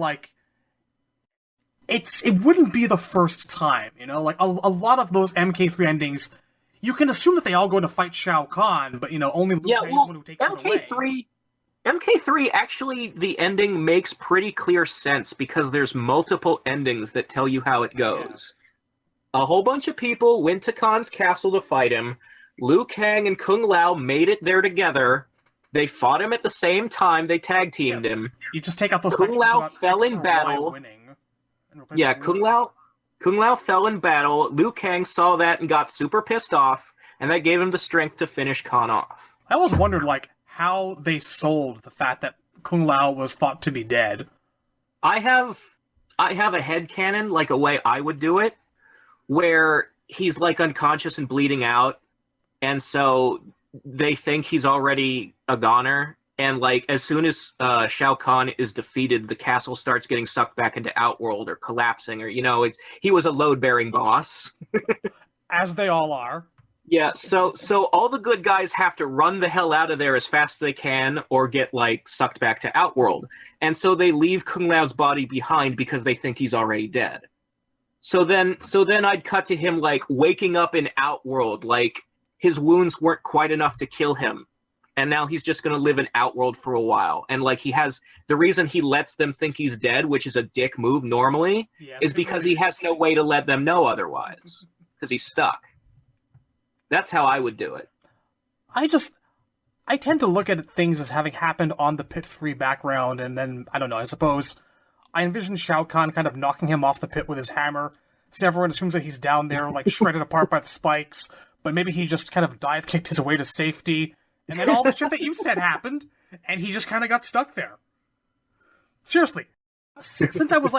Speaker 2: it wouldn't be the first time, a lot of those MK3 endings, you can assume that they all go to fight Shao Kahn, but only Liu Kang's the one who takes it away.
Speaker 1: MK3, actually, the ending makes pretty clear sense because there's multiple endings that tell you how it goes. Yeah. A whole bunch of people went to Khan's castle to fight him. Liu Kang and Kung Lao made it there together. They fought him at the same time. They tag teamed him.
Speaker 2: You just take out those
Speaker 1: Kung Lao fell in battle. Yeah, Kung Lao fell in battle. Liu Kang saw that and got super pissed off, and that gave him the strength to finish Khan off.
Speaker 2: I always wondered, how they sold the fact that Kung Lao was thought to be dead.
Speaker 1: I have a headcanon, a way I would do it, where he's unconscious and bleeding out, and so they think he's already a goner, and as soon as Shao Kahn is defeated, the castle starts getting sucked back into Outworld or collapsing, or he was a load-bearing boss.
Speaker 2: As they all are.
Speaker 1: Yeah, so all the good guys have to run the hell out of there as fast as they can or get, sucked back to Outworld. And so they leave Kung Lao's body behind because they think he's already dead. So then I'd cut to him, waking up in Outworld, his wounds weren't quite enough to kill him. And now he's just going to live in Outworld for a while. And, the reason he lets them think he's dead, which is a dick move normally, is because he has no way to let them know otherwise. Because he's stuck. That's how I would do it.
Speaker 2: I tend to look at things as having happened on the Pit 3 background, and then, I don't know, I suppose I envision Shao Kahn kind of knocking him off the pit with his hammer, so everyone assumes that he's down there, shredded apart by the spikes, but maybe he just kind of dive-kicked his way to safety, and then all the shit that you said happened, and he just kind of got stuck there. Seriously. Since I was,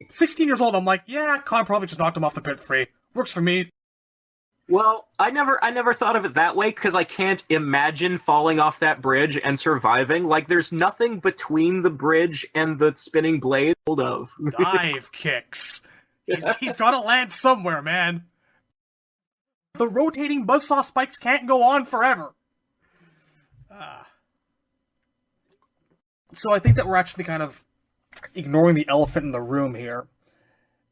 Speaker 2: 16 years old, I'm yeah, Kahn probably just knocked him off the Pit 3. Works for me.
Speaker 1: Well, I never thought of it that way, because I can't imagine falling off that bridge and surviving. There's nothing between the bridge and the spinning blade.
Speaker 2: Dive kicks. He's got to land somewhere, man. The rotating buzzsaw spikes can't go on forever. So I think that we're actually kind of ignoring the elephant in the room here.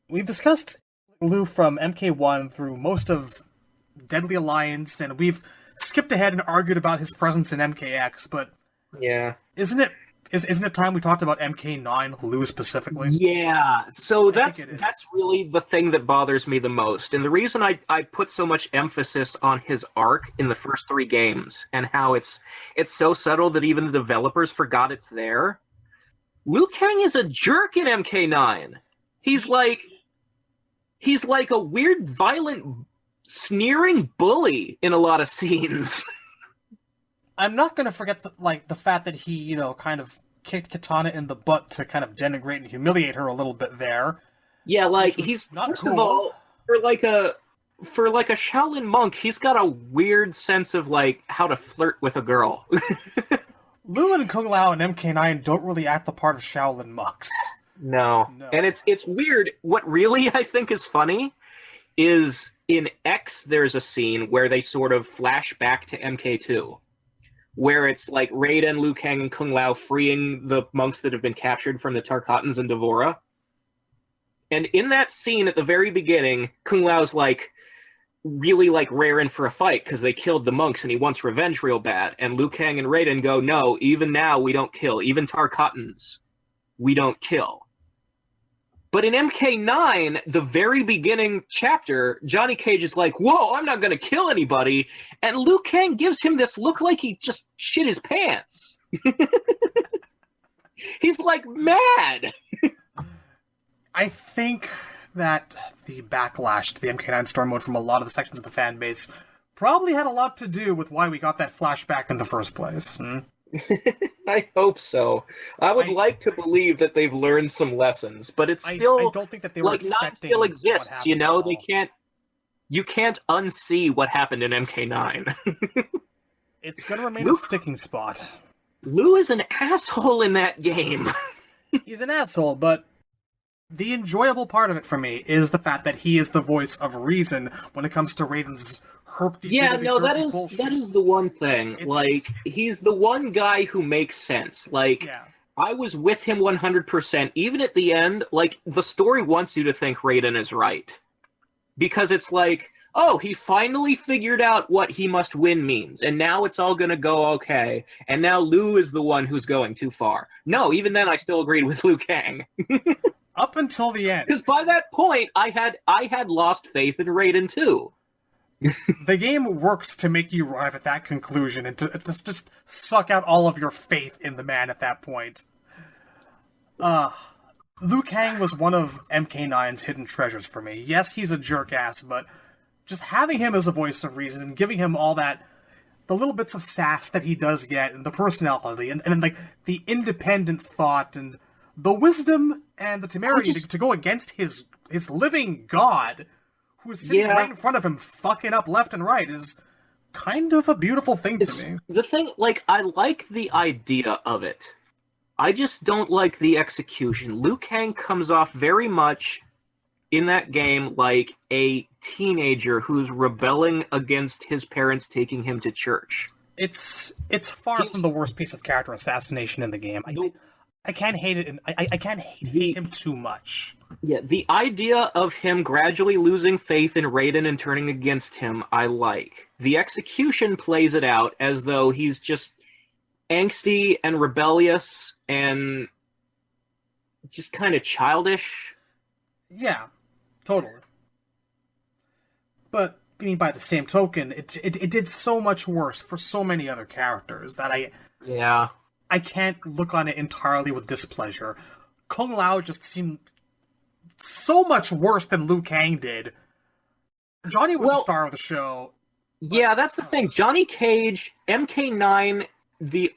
Speaker 2: We've discussed Liu from MK1 through most of Deadly Alliance, and we've skipped ahead and argued about his presence in MKX, but
Speaker 1: yeah,
Speaker 2: isn't it time we talked about MK9, Liu specifically?
Speaker 1: Yeah, so that's really the thing that bothers me the most. And the reason I put so much emphasis on his arc in the first 3 games and how it's so subtle that even the developers forgot it's there. Liu Kang is a jerk in MK9. He's like a weird, violent, sneering bully in a lot of scenes.
Speaker 2: I'm not going to forget the fact that he, kind of kicked Kitana in the butt to kind of denigrate and humiliate her a little bit there.
Speaker 1: Yeah, he's not first cool. Of all, for a Shaolin monk, he's got a weird sense of how to flirt with a girl.
Speaker 2: Liu and Kung Lao and MK9 don't really act the part of Shaolin monks.
Speaker 1: No. And it's weird. What really I think is funny is in X there's a scene where they sort of flash back to MK2. Where it's Raiden, Liu Kang, and Kung Lao freeing the monks that have been captured from the Tarkatans and Devora. And in that scene at the very beginning, Kung Lao's really raring for a fight because they killed the monks and he wants revenge real bad. And Liu Kang and Raiden go, no, even now we don't kill. Even Tarkatans, we don't kill. But in MK9, the very beginning chapter, Johnny Cage is like, whoa, I'm not going to kill anybody. And Liu Kang gives him this look like he just shit his pants. He's mad.
Speaker 2: I think that the backlash to the MK9 story mode from a lot of the sections of the fan base probably had a lot to do with why we got that flashback in the first place.
Speaker 1: I hope so. I would like to believe that they've learned some lessons, but it's still
Speaker 2: I don't think that they were expecting
Speaker 1: still exists. You can't unsee what happened in MK9.
Speaker 2: It's going to remain a sticking spot.
Speaker 1: Liu is an asshole in that game.
Speaker 2: He's an asshole, but the enjoyable part of it for me is the fact that he is the voice of reason when it comes to Raiden's
Speaker 1: that is the one thing. He's the one guy who makes sense. I was with him 100%. Even at the end, the story wants you to think Raiden is right. Because it's oh, he finally figured out what he must win means, and now it's all gonna go okay. And now Liu is the one who's going too far. No, even then I still agreed with Liu Kang.
Speaker 2: Up until the end.
Speaker 1: Because by that point, I had lost faith in Raiden too.
Speaker 2: The game works to make you arrive at that conclusion and to just suck out all of your faith in the man at that point. Liu Kang was one of MK9's hidden treasures for me. Yes, he's a jerk-ass, but just having him as a voice of reason and giving him all that, the little bits of sass that he does get, and the personality, and the independent thought, and the wisdom and the temerity to go against his living god, who's sitting right in front of him, fucking up left and right, is kind of a beautiful thing to me.
Speaker 1: The thing, I like the idea of it. I just don't like the execution. Liu Kang comes off very much in that game like a teenager who's rebelling against his parents taking him to church.
Speaker 2: It's far from the worst piece of character assassination in the game. I can't hate it, and I can't hate him too much.
Speaker 1: Yeah, the idea of him gradually losing faith in Raiden and turning against him, I like. The execution plays it out as though he's just angsty and rebellious and just kind of childish.
Speaker 2: Yeah, totally. But, I mean, by the same token, it did so much worse for so many other characters that I can't look on it entirely with displeasure. Kung Lao just seemed so much worse than Liu Kang did. Johnny was the star of the show.
Speaker 1: Yeah, that's the thing. Johnny Cage, MK9, the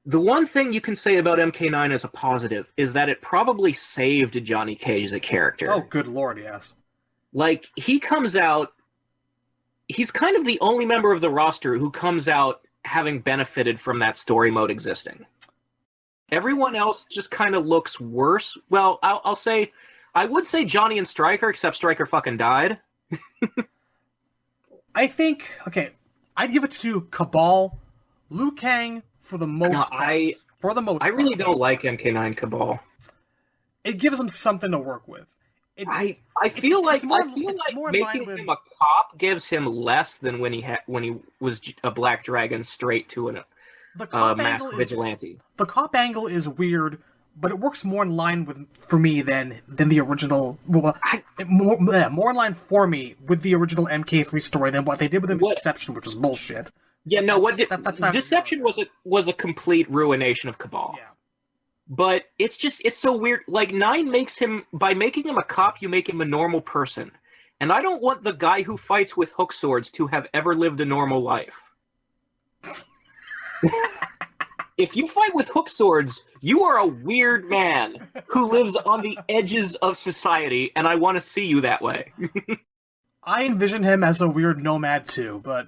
Speaker 1: one thing you can say about MK9 as a positive is that it probably saved Johnny Cage as a character.
Speaker 2: Oh, good lord, yes.
Speaker 1: He comes out, he's kind of the only member of the roster who comes out having benefited from that story mode existing. Everyone else just kind of looks worse. Well, I would say Johnny and Stryker, except Stryker fucking died.
Speaker 2: I think, I'd give it to Cabal, Liu Kang for the most part. For the most part.
Speaker 1: I really don't like MK9 Cabal.
Speaker 2: It gives him something to work with.
Speaker 1: I feel like making him a cop gives him less than when he was a Black Dragon straight to a masked vigilante.
Speaker 2: The cop angle is weird, but it works more in line for me than the original. Well, more in line for me with the original MK3 story than what they did with the Deception, which was bullshit.
Speaker 1: Yeah, no, that's not Deception was a complete ruination of Cabal.
Speaker 2: Yeah.
Speaker 1: But it's so weird. Like, 9 by making him a cop, you make him a normal person. And I don't want the guy who fights with hook swords to have ever lived a normal life. If you fight with hook swords, you are a weird man who lives on the edges of society, and I want to see you that way.
Speaker 2: I envision him as a weird nomad too, but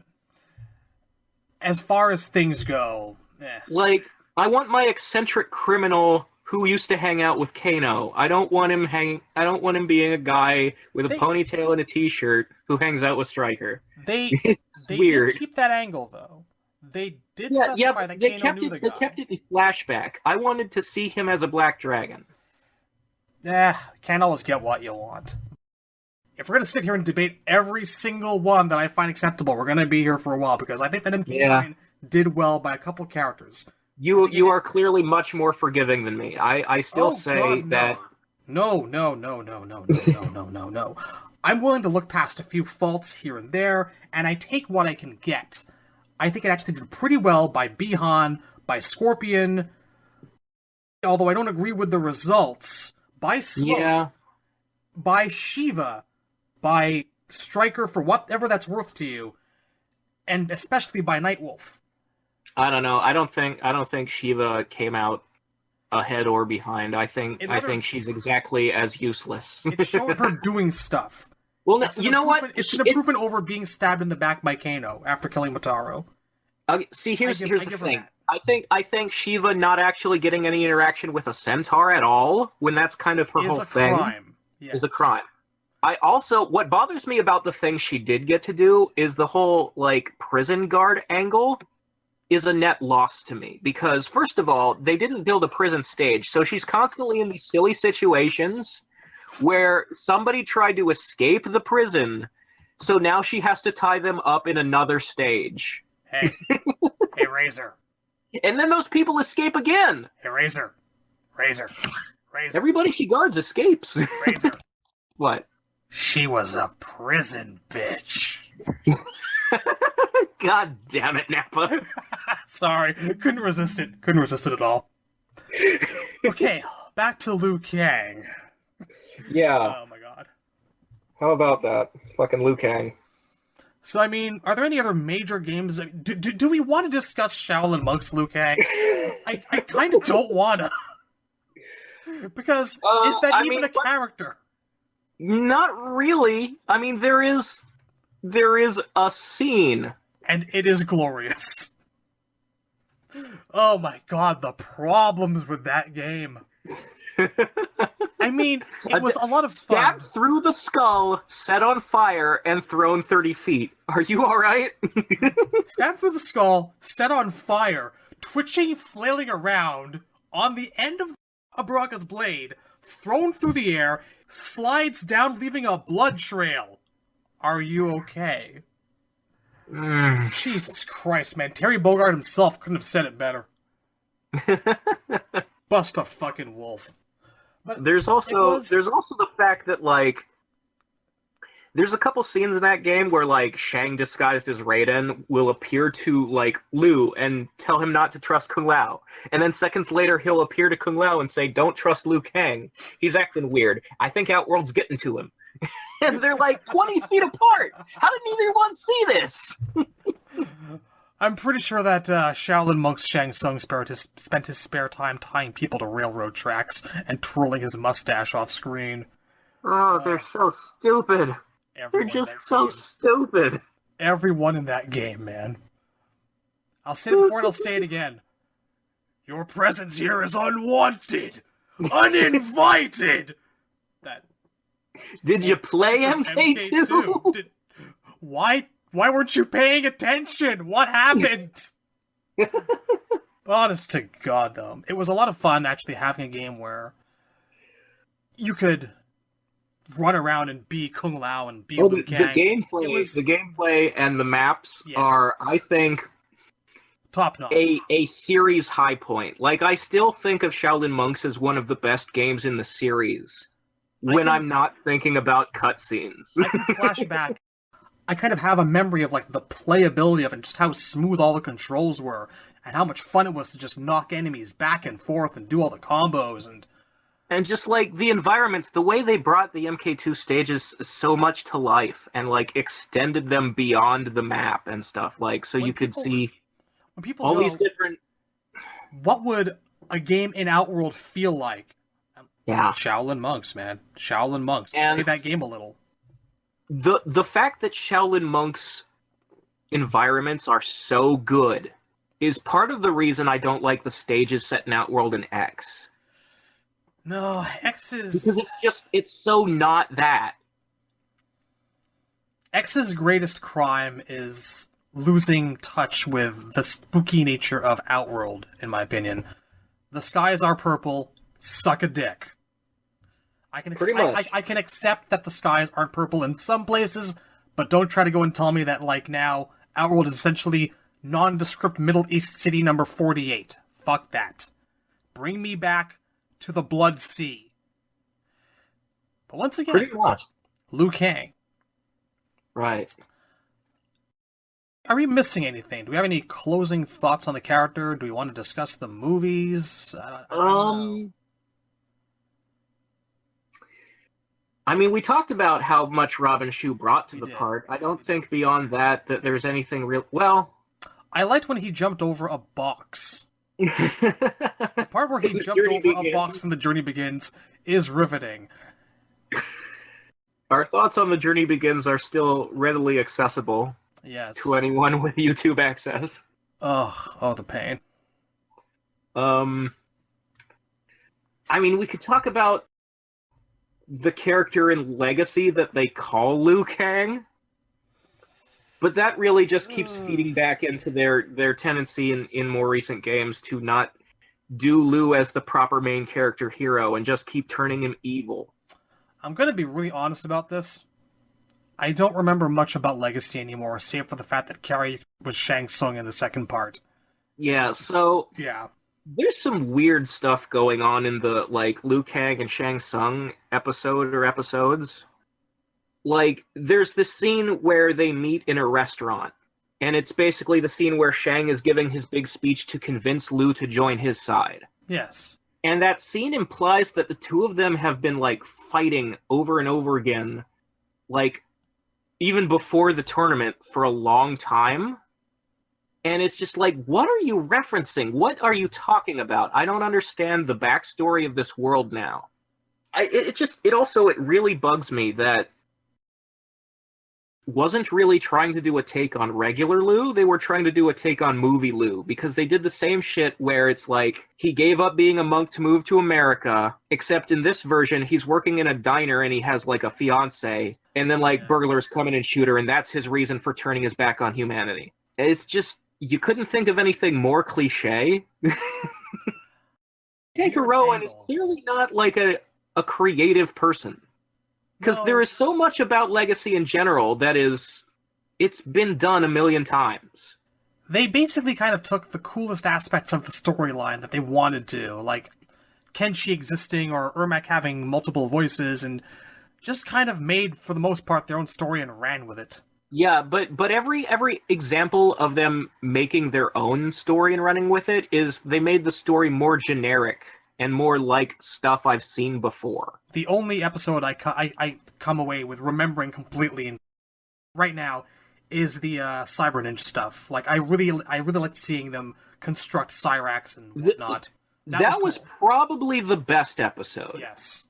Speaker 2: as far as things go,
Speaker 1: Like, I want my eccentric criminal who used to hang out with Kano. I don't want him being a guy with a ponytail and a t-shirt who hangs out with Stryker.
Speaker 2: They
Speaker 1: weird.
Speaker 2: did keep that angle though. They did specify that Kano knew the guy.
Speaker 1: They kept it in flashback. I wanted to see him as a Black Dragon.
Speaker 2: Can't always get what you want. If we're going to sit here and debate every single one that I find acceptable, we're going to be here for a while, because I think that MK9 did well by a couple characters.
Speaker 1: You are clearly much more forgiving than me. I still say
Speaker 2: God,
Speaker 1: that...
Speaker 2: No. I'm willing to look past a few faults here and there, and I take what I can get. I think it actually did pretty well by Bihan, by Scorpion, although I don't agree with the results, by Smoke, by Shiva, by Stryker, for whatever that's worth to you, and especially by Nightwolf.
Speaker 1: I don't know. I don't think Shiva came out ahead or behind. I think she's exactly as useless.
Speaker 2: It showed her doing stuff.
Speaker 1: Well, you know what?
Speaker 2: It's an improvement over being stabbed in the back by Kano after killing Motaro.
Speaker 1: See, here's the thing. I think Shiva not actually getting any interaction with a centaur at all, when that's kind of her whole thing, is a crime. What bothers me about the thing she did get to do is the whole, like, prison guard angle is a net loss to me. Because, first of all, they didn't build a prison stage, so she's constantly in these silly situations where somebody tried to escape the prison, so now she has to tie them up in another stage.
Speaker 2: Hey, Razor.
Speaker 1: And then those people escape again.
Speaker 2: Hey, Razor.
Speaker 1: Everybody she guards escapes.
Speaker 2: Razor.
Speaker 1: What?
Speaker 2: She was a prison bitch.
Speaker 1: God damn it, Nappa.
Speaker 2: Sorry, couldn't resist it at all. Okay, back to Liu Kang.
Speaker 1: Yeah.
Speaker 2: Oh my god.
Speaker 1: How about that? Fucking Liu Kang.
Speaker 2: So, I mean, are there any other major games? Do we want to discuss Shaolin Monks, Liu Kang? I kind of don't want to. Because is that even a character?
Speaker 1: Not really. I mean, there is a scene.
Speaker 2: And it is glorious. Oh my god, the problems with that game. I mean, it was a lot of fun.
Speaker 1: Stabbed through the skull, set on fire, and thrown 30 feet. Are you alright?
Speaker 2: Stabbed through the skull, set on fire, twitching, flailing around, on the end of Baraka's blade, thrown through the air, slides down, leaving a blood trail. Are you okay? Jesus Christ, man. Terry Bogard himself couldn't have said it better. Bust a fucking wolf. But
Speaker 1: there's also the fact that, like, there's a couple scenes in that game where, like, Shang disguised as Raiden will appear to, like, Liu and tell him not to trust Kung Lao. And then seconds later, he'll appear to Kung Lao and say, don't trust Liu Kang. He's acting weird. I think Outworld's getting to him. And they're, like, 20 feet apart. How did neither one see this?
Speaker 2: I'm pretty sure that Shaolin Monk's Shang Tsung spent his spare time tying people to railroad tracks and twirling his mustache off screen.
Speaker 1: Oh, they're so stupid. They're just so stupid.
Speaker 2: Everyone in that game, man. I'll say it before and I'll say it again. Your presence here is unwanted! Uninvited!
Speaker 1: Did you play MK2?
Speaker 2: Why weren't you paying attention? What happened? Honest to God, though, it was a lot of fun actually having a game where you could run around and be Kung Lao and be Liu Kang.
Speaker 1: The gameplay and the maps are, I think,
Speaker 2: top notch.
Speaker 1: A series high point. Like, I still think of Shaolin Monks as one of the best games in the series when I'm not thinking about cutscenes.
Speaker 2: I can flash back. I kind of have a memory of like the playability of it, just how smooth all the controls were, and how much fun it was to just knock enemies back and forth and do all the combos
Speaker 1: and just like the environments, the way they brought the MK2 stages so much to life and like extended them beyond the map and stuff, like so you could see all these different.
Speaker 2: What would a game in Outworld feel like?
Speaker 1: Yeah,
Speaker 2: Shaolin Monks, man, Shaolin Monks. Play that game a little.
Speaker 1: The fact that Shaolin Monks environments are so good is part of the reason I don't like the stages set in Outworld and X.
Speaker 2: No, X is...
Speaker 1: Because it's so not that.
Speaker 2: X's greatest crime is losing touch with the spooky nature of Outworld, in my opinion. The skies are purple, suck a dick. I can accept that the skies aren't purple in some places, but don't try to go and tell me that, like, now, Outworld is essentially nondescript Middle East city number 48. Fuck that. Bring me back to the Blood Sea. But once again,
Speaker 1: pretty much.
Speaker 2: Liu Kang.
Speaker 1: Right.
Speaker 2: Are we missing anything? Do we have any closing thoughts on the character? Do we want to discuss the movies? I don't know.
Speaker 1: I mean, we talked about how much Robin Shu brought to the part. I don't think beyond that there's anything real. Well,
Speaker 2: I liked when he jumped over a box. The part where he jumped over a box and the journey begins is riveting.
Speaker 1: Our thoughts on The Journey Begins are still readily accessible to anyone with YouTube access.
Speaker 2: Oh, the pain.
Speaker 1: I mean, we could talk about the character in Legacy that they call Liu Kang, but that really just keeps feeding back into their tendency in more recent games to not do Liu as the proper main character hero and just keep turning him evil.
Speaker 2: I'm going to be really honest about this. I don't remember much about Legacy anymore, save for the fact that Carrie was Shang Tsung in the second part.
Speaker 1: Yeah, so...
Speaker 2: Yeah.
Speaker 1: There's some weird stuff going on in the, like, Liu Kang and Shang Tsung episodes. Like, there's this scene where they meet in a restaurant, and it's basically the scene where Shang is giving his big speech to convince Liu to join his side.
Speaker 2: Yes.
Speaker 1: And that scene implies that the two of them have been, like, fighting over and over again, like, even before the tournament for a long time. And it's just like, what are you referencing? What are you talking about? I don't understand the backstory of this world now. It really bugs me that wasn't really trying to do a take on regular Liu. They were trying to do a take on movie Liu, because they did the same shit where it's like, he gave up being a monk to move to America, except in this version, he's working in a diner and he has, like, a fiance, and then, like, burglars come in and shoot her, and that's his reason for turning his back on humanity. It's just, you couldn't think of anything more cliche? Tank Rowan is clearly not, like, a creative person. Because there is so much about Legacy in general that it's been done a million times.
Speaker 2: They basically kind of took the coolest aspects of the storyline that they wanted to, like Kenshi existing or Ermac having multiple voices, and just kind of made, for the most part, their own story and ran with it.
Speaker 1: Yeah, but every example of them making their own story and running with it is they made the story more generic and more like stuff I've seen before.
Speaker 2: The only episode I come away with remembering completely and right now is the Cyber Ninja stuff. Like, I really liked seeing them construct Cyrax and whatnot.
Speaker 1: That was probably the best episode.
Speaker 2: Yes.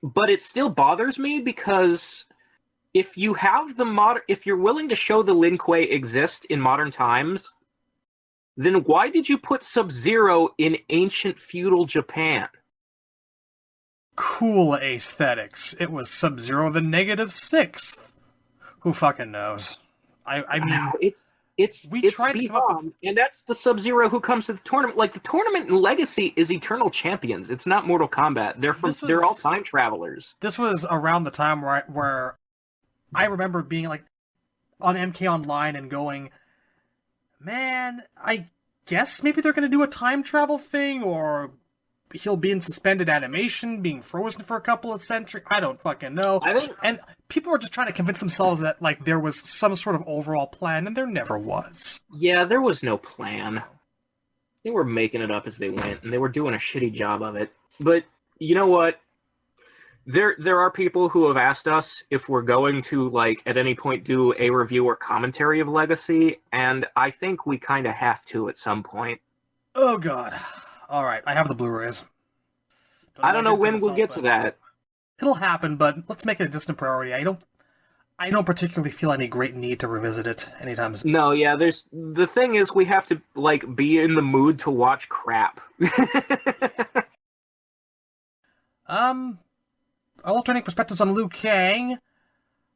Speaker 1: But it still bothers me because if you have if you're willing to show the Lin Kuei exist in modern times, then why did you put Sub-Zero in ancient feudal Japan?
Speaker 2: Cool aesthetics. It was Sub-Zero the -6th. Who fucking knows? I mean,
Speaker 1: It's
Speaker 2: We
Speaker 1: it's
Speaker 2: tried to come up with...
Speaker 1: beyond, and that's the Sub-Zero who comes to the tournament. Like, the tournament in Legacy is Eternal Champions. It's not Mortal Kombat. They're all time travelers.
Speaker 2: This was around the time where I remember being like on MK Online and going, man, I guess maybe they're going to do a time travel thing, or he'll be in suspended animation, being frozen for a couple of centuries. I don't fucking know. And people were just trying to convince themselves that like there was some sort of overall plan, and there never was.
Speaker 1: Yeah, there was no plan. They were making it up as they went, and they were doing a shitty job of it. But you know what? There are people who have asked us if we're going to, like, at any point do a review or commentary of Legacy, and I think we kind of have to at some point.
Speaker 2: Oh, God. All right, I have the Blu-rays.
Speaker 1: I don't know when we'll get to that.
Speaker 2: It'll happen, but let's make it a distant priority. I don't particularly feel any great need to revisit it anytime soon.
Speaker 1: No, yeah, the thing is, we have to, like, be in the mood to watch crap.
Speaker 2: Alternating perspectives on Liu Kang.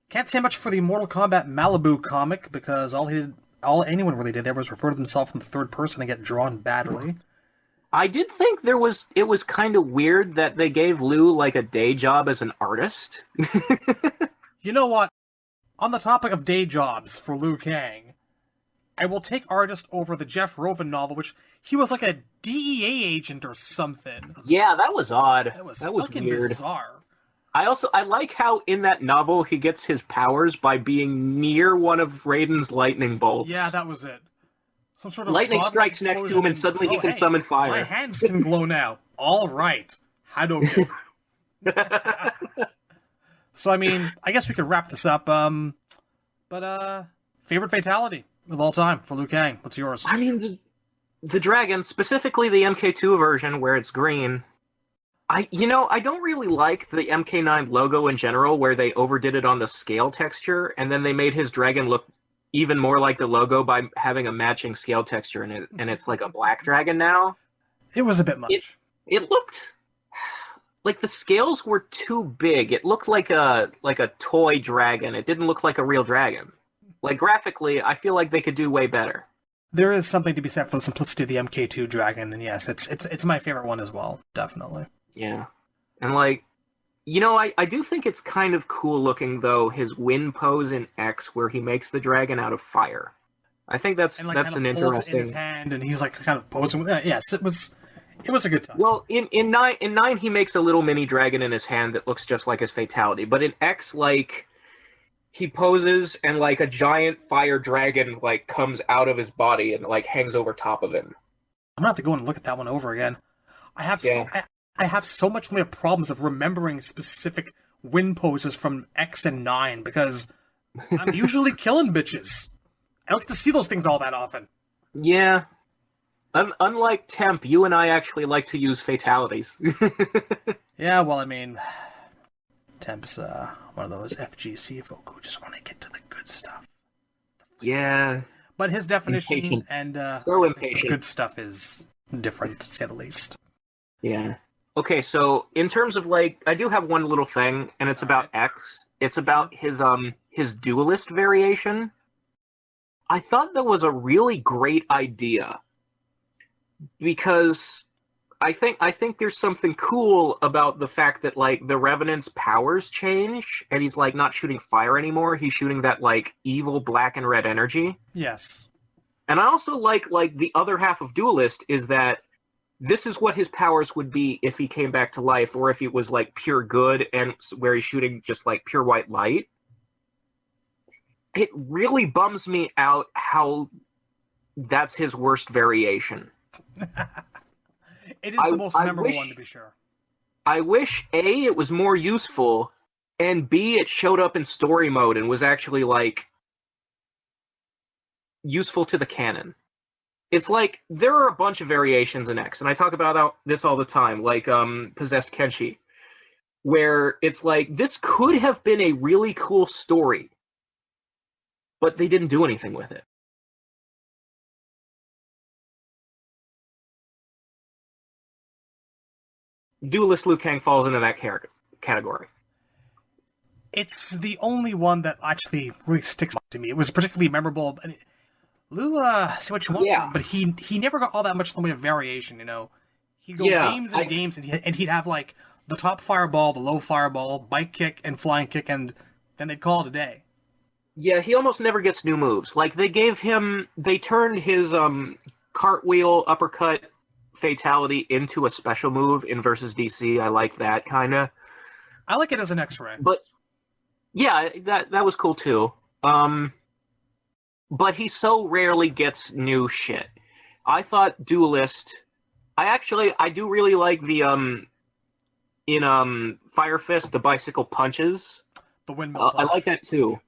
Speaker 2: Can't say much for the Mortal Kombat Malibu comic, because all anyone really did there was refer to themselves in the third person and get drawn badly.
Speaker 1: I did think it was kind of weird that they gave Liu, like, a day job as an artist.
Speaker 2: You know what? On the topic of day jobs for Liu Kang, I will take artist over the Jeff Roven novel, which he was like a DEA agent or something.
Speaker 1: Yeah, that was odd.
Speaker 2: That was
Speaker 1: fucking
Speaker 2: weird. Bizarre.
Speaker 1: I like how in that novel he gets his powers by being near one of Raiden's lightning bolts.
Speaker 2: Yeah, that was it. Some sort of
Speaker 1: lightning strikes next to him, and suddenly he can summon fire.
Speaker 2: My hands can glow now. All right. Hadouken. So, I mean, I guess we could wrap this up. But favorite fatality of all time for Liu Kang. What's yours?
Speaker 1: I mean, the dragon, specifically the MK2 version where it's green. I don't really like the MK9 logo in general, where they overdid it on the scale texture, and then they made his dragon look even more like the logo by having a matching scale texture in it, and it's like a black dragon now.
Speaker 2: It was a bit much.
Speaker 1: It looked like the scales were too big. It looked like a toy dragon. It didn't look like a real dragon. Like, graphically, I feel like they could do way better.
Speaker 2: There is something to be said for the simplicity of the MK2 dragon, and yes, it's my favorite one as well, definitely.
Speaker 1: Yeah. And, like, I do think it's kind of cool looking, though, his win pose in X, where he makes the dragon out of fire. I think that's an interesting...
Speaker 2: Holds it in his hand, and he's, like, kind of posing with it. Yes, it was a good time.
Speaker 1: Well, in 9, he makes a little mini dragon in his hand that looks just like his fatality. But in X, like, he poses, and, like, a giant fire dragon, like, comes out of his body and, like, hangs over top of him.
Speaker 2: I'm going to have to go and look at that one over again. I have so much more problems of remembering specific win poses from X and 9, because I'm usually killing bitches. I don't get to see those things all that often.
Speaker 1: Yeah. Unlike Temp, you and I actually like to use fatalities.
Speaker 2: Yeah, well, I mean, Temp's one of those FGC folk who just want to get to the good stuff.
Speaker 1: Yeah.
Speaker 2: But his definition impatient. And
Speaker 1: so impatient.
Speaker 2: Good stuff is different, to say the least.
Speaker 1: Yeah. Okay, so in terms of, like, I do have one little thing, and it's about X. It's about his Duelist variation. I thought that was a really great idea, because I think there's something cool about the fact that, like, the Revenant's powers change, and he's, like, not shooting fire anymore. He's shooting that, like, evil black and red energy.
Speaker 2: Yes.
Speaker 1: And I also like the other half of Duelist is that this is what his powers would be if he came back to life, or if it was, like, pure good, and where he's shooting just, like, pure white light. It really bums me out how that's his worst variation.
Speaker 2: It is the most memorable one, to be sure.
Speaker 1: I wish, A, it was more useful, and B, it showed up in story mode and was actually, like, useful to the canon. It's like, there are a bunch of variations in X, and I talk about this all the time, like Possessed Kenshi, where it's like, this could have been a really cool story, but they didn't do anything with it. Duelist Liu Kang falls into that category.
Speaker 2: It's the only one that actually really sticks to me. It was particularly memorable. Liu, see what you want from him, but he never got all that much in the way of variation, you know? He'd go games and games, and he'd have, like, the top fireball, the low fireball, bike kick, and flying kick, and then they'd call it a day.
Speaker 1: Yeah, he almost never gets new moves. Like, they turned his, cartwheel, uppercut, fatality into a special move in versus DC. I like that, kinda.
Speaker 2: I like it as an X-ray.
Speaker 1: But, yeah, that was cool, too. But he so rarely gets new shit. I thought Duelist... I do really like the, in Fire Fist, the bicycle punches.
Speaker 2: The windmill punch.
Speaker 1: I like that, too.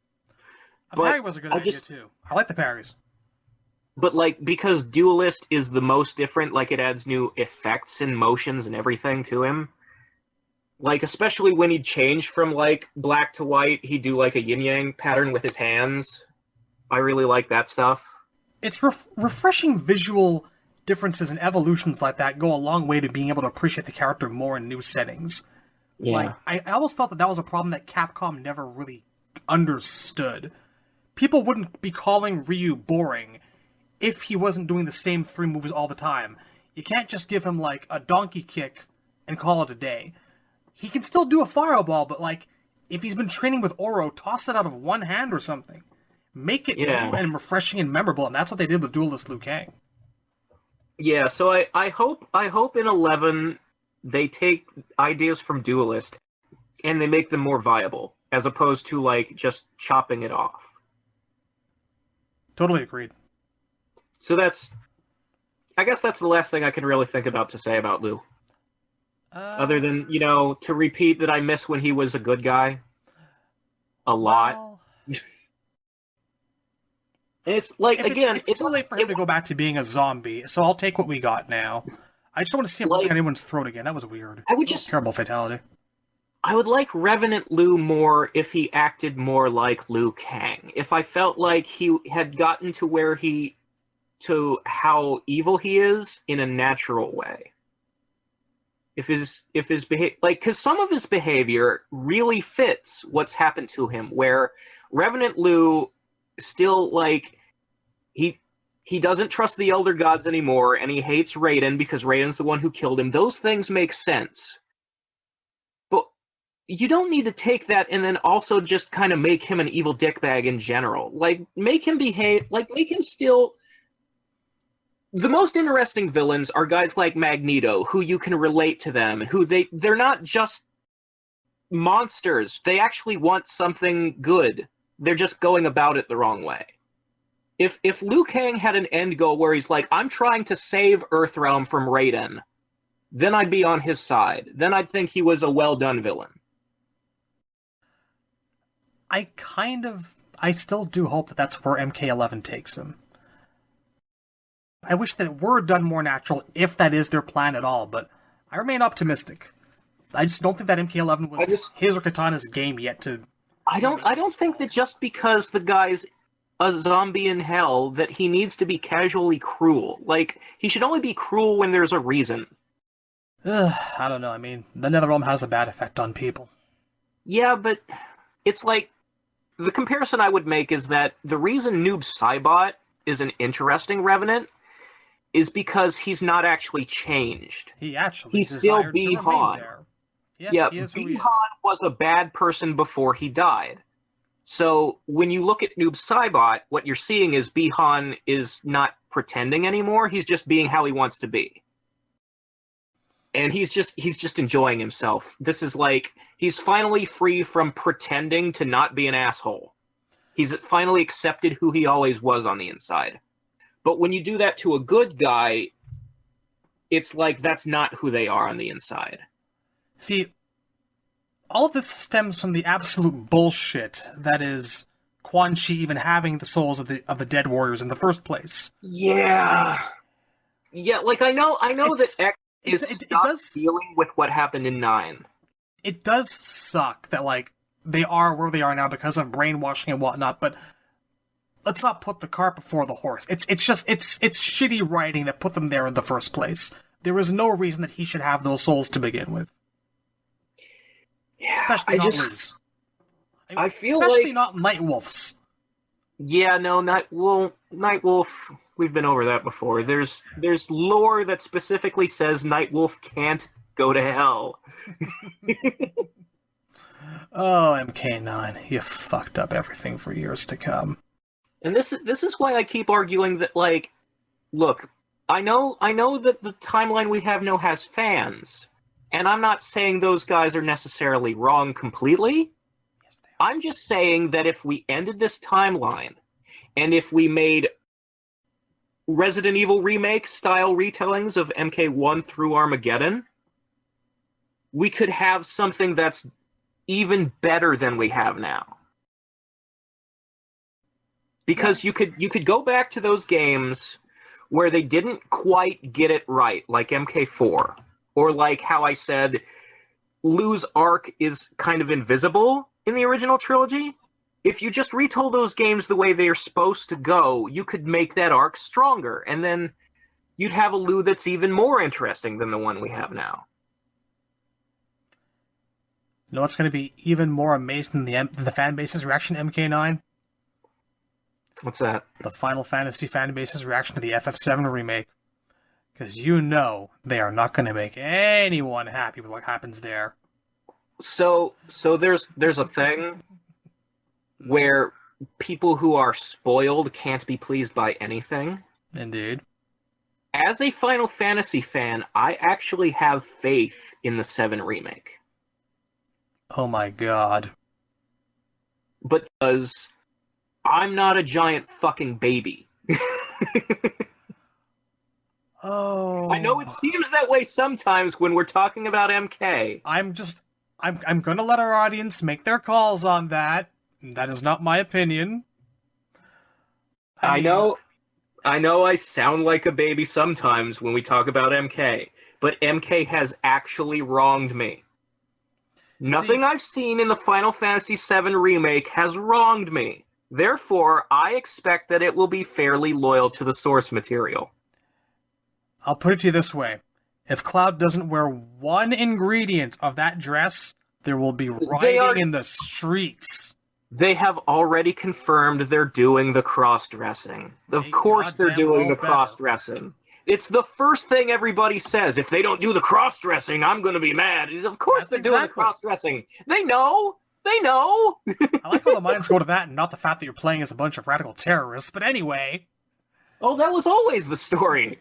Speaker 2: A parry was a good idea, too. I like the parries.
Speaker 1: But, like, because Duelist is the most different, like, it adds new effects and motions and everything to him. Like, especially when he'd change from, like, black to white, he'd do, like, a yin-yang pattern with his hands. I really like that stuff.
Speaker 2: It's refreshing visual differences and evolutions like that go a long way to being able to appreciate the character more in new settings.
Speaker 1: Yeah.
Speaker 2: Like, I almost felt that was a problem that Capcom never really understood. People wouldn't be calling Ryu boring if he wasn't doing the same 3 moves all the time. You can't just give him, like, a donkey kick and call it a day. He can still do a fireball, but, like, if he's been training with Oro, toss it out of one hand or something. Make it new and refreshing and memorable, and that's what they did with Duelist Liu Kang.
Speaker 1: Yeah, so I hope in 11 they take ideas from Duelist and they make them more viable, as opposed to, like, just chopping it off.
Speaker 2: Totally agreed.
Speaker 1: So I guess that's the last thing I can really think about to say about Liu. Other than, you know, to repeat that I miss when he was a good guy. A lot.
Speaker 2: Well,
Speaker 1: it's like,
Speaker 2: it's too late for him to go back to being a zombie, so I'll take what we got now. I just don't want to see him look at anyone's throat again. That was weird. Terrible fatality.
Speaker 1: I would like Revenant Liu more if he acted more like Liu Kang. If I felt like he had gotten to how evil he is in a natural way. If his behavior, like, because some of his behavior really fits what's happened to him, where Revenant Liu still, like, he doesn't trust the Elder Gods anymore, and he hates Raiden because Raiden's the one who killed him. Those things make sense. But you don't need to take that and then also just kind of make him an evil dickbag in general. Like, make him behave, like, make him still... The most interesting villains are guys like Magneto, who you can relate to them, who they're not just monsters. They actually want something good. They're just going about it the wrong way. If Liu Kang had an end goal where he's like, I'm trying to save Earthrealm from Raiden, then I'd be on his side. Then I'd think he was a well-done villain.
Speaker 2: I still do hope that that's where MK11 takes him. I wish that it were done more natural, if that is their plan at all, but I remain optimistic. I just don't think that MK11 was his or Kitana's game yet to...
Speaker 1: I don't think that just because the guy's a zombie in hell that he needs to be casually cruel. Like, he should only be cruel when there's a reason.
Speaker 2: I don't know, I mean, the Netherrealm has a bad effect on people.
Speaker 1: Yeah, but it's like... The comparison I would make is that the reason Noob Saibot is an interesting Revenant is because he's not actually changed. He's still Bi-Han. Yeah, Bi-Han was a bad person before he died. So when you look at Noob Saibot, what you're seeing is Bi-Han is not pretending anymore. He's just being how he wants to be. And he's just enjoying himself. This is like, he's finally free from pretending to not be an asshole. He's finally accepted who he always was on the inside. But when you do that to a good guy, it's like that's not who they are on the inside.
Speaker 2: See, all of this stems from the absolute bullshit that is Quan Chi even having the souls of the dead warriors in the first place.
Speaker 1: Yeah. Yeah, like I know that X it does dealing with what happened in 9.
Speaker 2: It does suck that, like, they are where they are now because of brainwashing and whatnot, but let's not put the cart before the horse. It's shitty writing that put them there in the first place. There is no reason that he should have those souls to begin with.
Speaker 1: Yeah,
Speaker 2: especially not Lu's.
Speaker 1: I feel
Speaker 2: especially
Speaker 1: like...
Speaker 2: not Nightwolf's.
Speaker 1: Yeah, no, not... Well, Nightwolf, we've been over that before. There's lore that specifically says Nightwolf can't go to hell.
Speaker 2: Oh, MK9, you fucked up everything for years to come.
Speaker 1: And this is why I keep arguing that, like, look, I know that the timeline we have now has fans, and I'm not saying those guys are necessarily wrong completely.
Speaker 2: Yes, they are.
Speaker 1: I'm just saying that if we ended this timeline, and if we made Resident Evil Remake style retellings of MK1 through Armageddon, we could have something that's even better than we have now. Because you could go back to those games where they didn't quite get it right, like MK4, or like how I said Liu's arc is kind of invisible in the original trilogy. If you just retold those games the way they are supposed to go, you could make that arc stronger, and then you'd have a Liu that's even more interesting than the one we have now.
Speaker 2: You know what's going to be even more amazing than the fan base's reaction to MK9?
Speaker 1: What's that?
Speaker 2: The Final Fantasy fan base's reaction to the FF7 remake. Because you know they are not going to make anyone happy with what happens there.
Speaker 1: So there's a thing where people who are spoiled can't be pleased by anything.
Speaker 2: Indeed.
Speaker 1: As a Final Fantasy fan, I actually have faith in the 7 remake.
Speaker 2: Oh my god.
Speaker 1: Because I'm not a giant fucking baby.
Speaker 2: Oh.
Speaker 1: I know it seems that way sometimes when we're talking about MK.
Speaker 2: I'm gonna let our audience make their calls on that. That is not my opinion.
Speaker 1: I know I sound like a baby sometimes when we talk about MK, but MK has actually wronged me. Nothing I've seen in the Final Fantasy VII Remake has wronged me. Therefore, I expect that it will be fairly loyal to the source material.
Speaker 2: I'll put it to you this way. If Cloud doesn't wear one ingredient of that dress, there will be rioting in the streets.
Speaker 1: They have already confirmed they're doing the cross-dressing. Of course they're doing the cross-dressing. It's the first thing everybody says. If they don't do the cross-dressing, I'm going to be mad. Of course they're doing the cross-dressing. They know. They know.
Speaker 2: I like how the minds go to that and not the fact that you're playing as a bunch of radical terrorists. But anyway.
Speaker 1: Oh, that was always the story.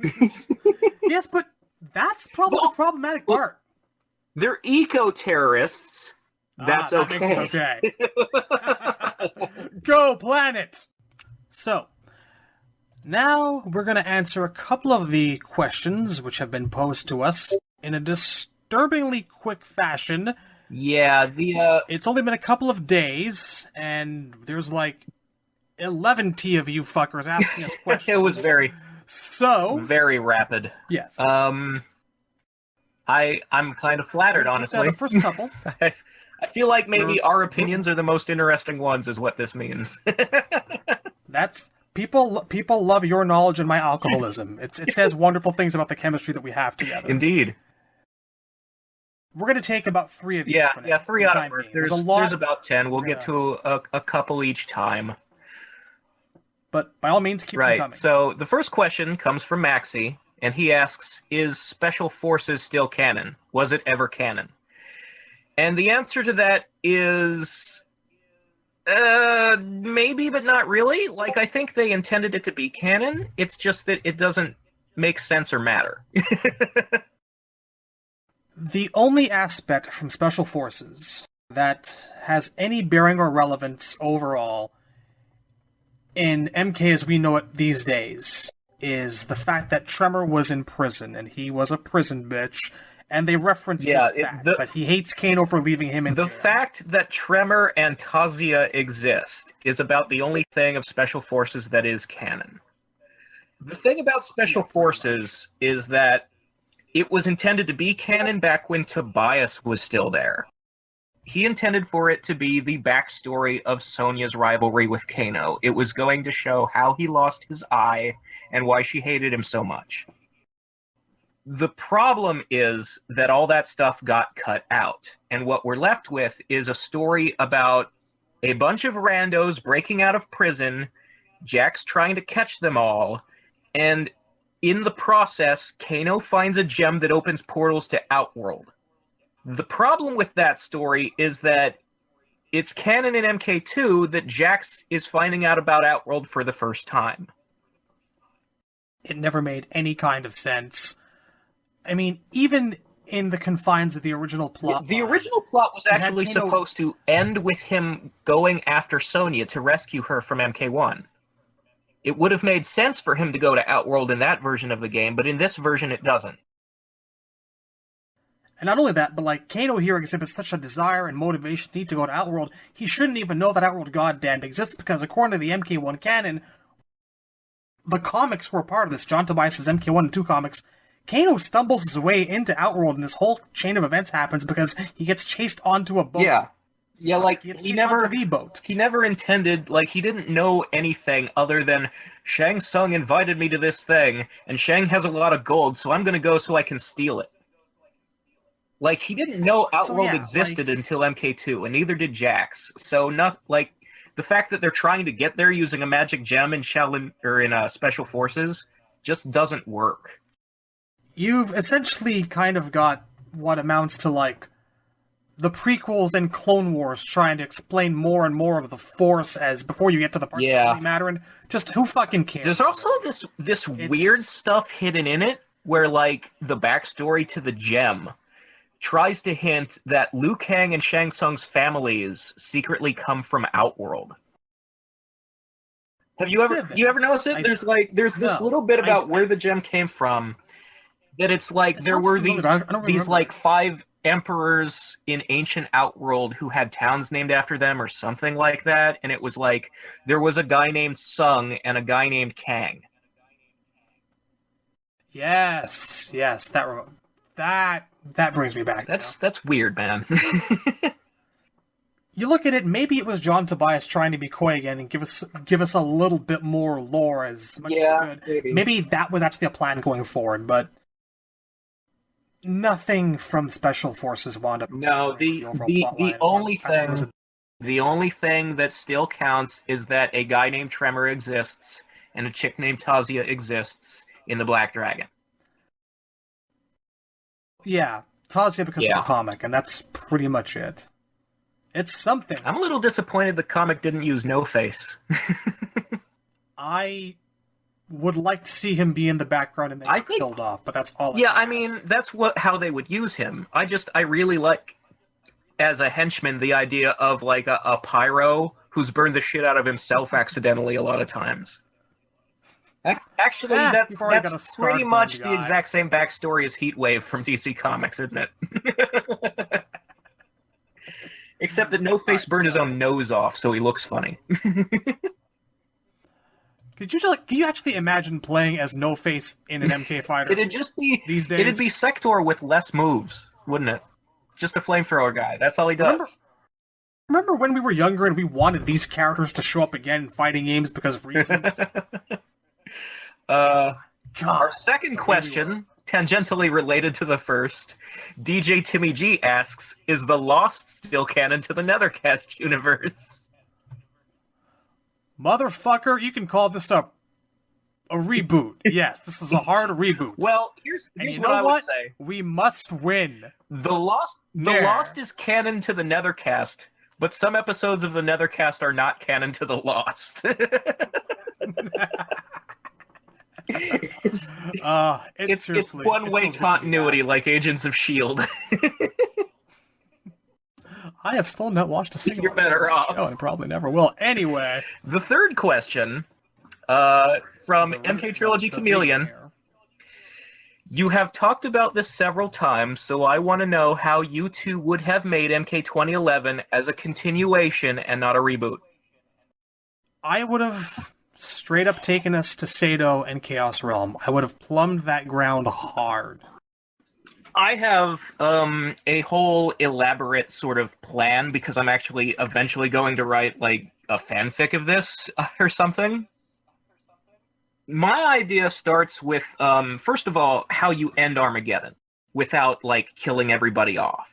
Speaker 2: Yes, but that's probably the problematic part.
Speaker 1: They're eco-terrorists. That's
Speaker 2: okay. That makes it okay. Go, planet! So, now we're going to answer a couple of the questions which have been posed to us in a disturbingly quick fashion.
Speaker 1: Yeah,
Speaker 2: It's only been a couple of days, and there's like 11 of you fuckers asking us questions.
Speaker 1: It was very rapid.
Speaker 2: Yes.
Speaker 1: I'm kind of flattered, honestly.
Speaker 2: The first couple.
Speaker 1: I feel like maybe our opinions are the most interesting ones, is what this means.
Speaker 2: That's people love your knowledge and my alcoholism. It says wonderful things about the chemistry that we have together.
Speaker 1: Indeed.
Speaker 2: We're going to take about 3 of these.
Speaker 1: Yeah, 3 out of 4. There's about 10. We'll get to a couple each time.
Speaker 2: But by all means, keep them coming.
Speaker 1: So the first question comes from Maxi, and he asks, is Special Forces still canon? Was it ever canon? And the answer to that is maybe, but not really. Like, I think they intended it to be canon. It's just that it doesn't make sense or matter.
Speaker 2: The only aspect from Special Forces that has any bearing or relevance overall in MK as we know it these days is the fact that Tremor was in prison, and he was a prison bitch, and they reference this fact, but he hates Kano for leaving him in jail.
Speaker 1: The fact that Tremor and Tazia exist is about the only thing of Special Forces that is canon. The thing about Special Forces is that it was intended to be canon back when Tobias was still there. He intended for it to be the backstory of Sonya's rivalry with Kano. It was going to show how he lost his eye and why she hated him so much. The problem is that all that stuff got cut out, and what we're left with is a story about a bunch of randos breaking out of prison Jack's trying to catch them all, and in the process, Kano finds a gem that opens portals to Outworld. The problem with that story is that it's canon in MK2 that Jax is finding out about Outworld for the first time.
Speaker 2: It never made any kind of sense. I mean, even in the confines of the original plot.
Speaker 1: The original plot was actually supposed to end with him going after Sonya to rescue her from MK1. It would have made sense for him to go to Outworld in that version of the game, but in this version it doesn't.
Speaker 2: And not only that, but like, Kano here exhibits such a desire and motivation need to go to Outworld, he shouldn't even know that Outworld goddamn exists, because according to the MK1 canon, the comics were part of this, John Tobias' MK1 and 2 comics, Kano stumbles his way into Outworld, and this whole chain of events happens because he gets chased onto a boat.
Speaker 1: Yeah, like,
Speaker 2: he never V-boat.
Speaker 1: He never intended, like, he didn't know anything other than Shang Tsung invited me to this thing, and Shang has a lot of gold, so I'm gonna go so I can steal it. Like, he didn't know Outworld existed until MK2, and neither did Jax. So, the fact that they're trying to get there using a magic gem in Shaolin, or in Special Forces, just doesn't work.
Speaker 2: You've essentially kind of got what amounts to, like, the prequels and Clone Wars trying to explain more and more of the Force as before you get to the parts that really matter, and just who fucking cares?
Speaker 1: There's also this weird stuff hidden in it, where, like, the backstory to the gem tries to hint that Liu Kang and Shang Tsung's families secretly come from Outworld. Have you ever noticed it? There's this little bit about where the gem came from, that it's like there were these like 5 emperors in ancient Outworld who had towns named after them or something like that, and it was like there was a guy named Sung and a guy named Kang.
Speaker 2: Yes, that brings me back.
Speaker 1: That's weird, man.
Speaker 2: You look at it, maybe it was John Tobias trying to be coy again and give us a little bit more lore as much as he could. Maybe that was actually a plan going forward, but nothing from Special Forces wound up.
Speaker 1: No, the only thing that still counts is that a guy named Tremor exists and a chick named Tazia exists in the Black Dragon.
Speaker 2: Yeah, Tazia because of the comic, and that's pretty much it. It's something.
Speaker 1: I'm a little disappointed the comic didn't use No Face.
Speaker 2: I would like to see him be in the background and then get killed off, but that's all.
Speaker 1: Yeah, I mean, that's how they would use him. I really like, as a henchman, the idea of like a pyro who's burned the shit out of himself accidentally a lot of times. Actually, that's pretty much the exact same backstory as Heatwave from DC Comics, isn't it? Except that No Face burned his own nose off, so he looks funny.
Speaker 2: Could you actually imagine playing as No Face in an MK fighter?
Speaker 1: It'd just be
Speaker 2: these days.
Speaker 1: It'd be Sector with less moves, wouldn't it? Just a flamethrower guy. That's all he does.
Speaker 2: Remember when we were younger and we wanted these characters to show up again in fighting games because of reasons?
Speaker 1: Our second question, tangentially related to the first, DJ Timmy G asks, is the Lost still canon to the Nethercast universe?
Speaker 2: Motherfucker, you can call this a reboot. Yes, this is a hard reboot.
Speaker 1: Well, here's what I would say.
Speaker 2: We must win.
Speaker 1: The Lost is canon to the Nethercast, but some episodes of the Nethercast are not canon to the Lost. It's one-way continuity, like Agents of S.H.I.E.L.D.
Speaker 2: I have still not watched a single
Speaker 1: You're better off.
Speaker 2: show and probably never will. Anyway.
Speaker 1: The third question, from MK Trilogy Chameleon. You have talked about this several times, so I want to know how you two would have made MK 2011 as a continuation and not a reboot.
Speaker 2: I would have straight up taken us to Sato and Chaos Realm. I would have plumbed that ground hard.
Speaker 1: I have a whole elaborate sort of plan because I'm actually eventually going to write like a fanfic of this or something. My idea starts with, first of all, how you end Armageddon without like killing everybody off.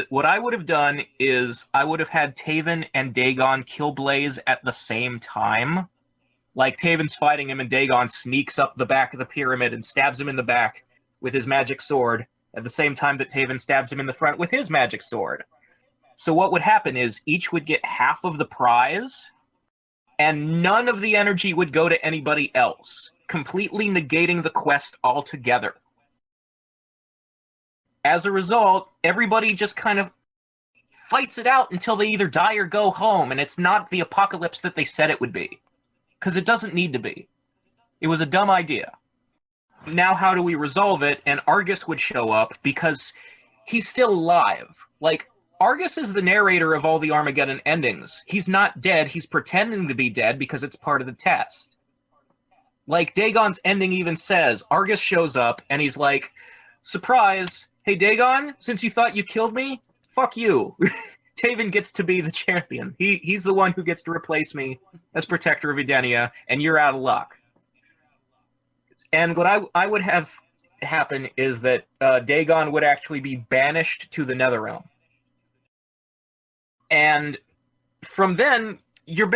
Speaker 1: What I would have done is I would have had Taven and Dagon kill Blaze at the same time, Like, Taven's fighting him, and Dagon sneaks up the back of the pyramid and stabs him in the back with his magic sword, at the same time that Taven stabs him in the front with his magic sword. So what would happen is each would get half of the prize, and none of the energy would go to anybody else, completely negating the quest altogether. As a result, everybody just kind of fights it out until they either die or go home, and it's not the apocalypse that they said it would be. Because it doesn't need to be. It was a dumb idea. Now how do we resolve it? And Argus would show up because he's still alive. Like, Argus is the narrator of all the Armageddon endings. He's not dead, he's pretending to be dead because it's part of the test. Like, Dagon's ending even says, Argus shows up and he's like, surprise, hey Dagon, since you thought you killed me, fuck you. Taven gets to be the champion. He's the one who gets to replace me as Protector of Edenia, and you're out of luck. And what I would have happen is that Dagon would actually be banished to the Netherrealm. And from then, you're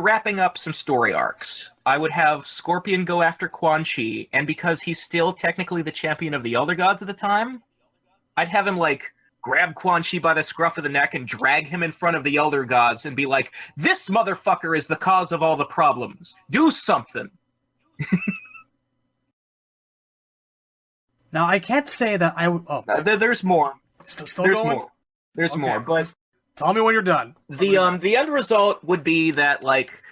Speaker 1: wrapping up some story arcs. I would have Scorpion go after Quan Chi, and because he's still technically the champion of the Elder Gods at the time, I'd have him, like, grab Quan Chi by the scruff of the neck and drag him in front of the Elder Gods and be like, this motherfucker is the cause of all the problems. Do something.
Speaker 2: Now, I can't say that I would... Oh.
Speaker 1: There's more.
Speaker 2: Still going?
Speaker 1: More. There's more, but...
Speaker 2: Tell me when you're done.
Speaker 1: The end result would be that, like,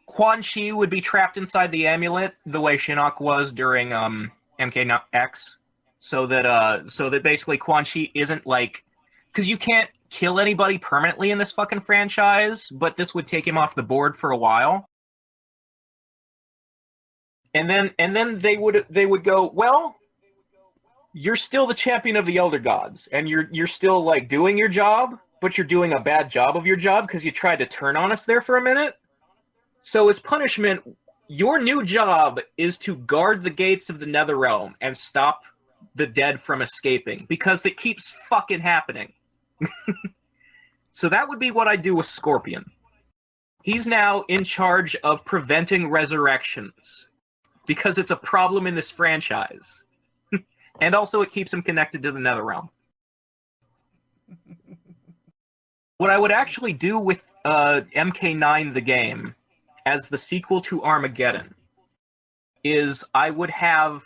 Speaker 1: Quan Chi would be trapped inside the amulet the way Shinnok was during MK9X. So that basically Quan Chi isn't, like... Because you can't kill anybody permanently in this fucking franchise, but this would take him off the board for a while. And then they would go, well, you're still the champion of the Elder Gods, and you're still, like, doing your job, but you're doing a bad job of your job because you tried to turn on us there for a minute. So as punishment, your new job is to guard the gates of the Netherrealm and stop the dead from escaping, because it keeps fucking happening. So that would be what I do with Scorpion. He's now in charge of preventing resurrections, because it's a problem in this franchise. And also it keeps him connected to the Netherrealm. What I would actually do with MK9 the game, as the sequel to Armageddon, is I would have...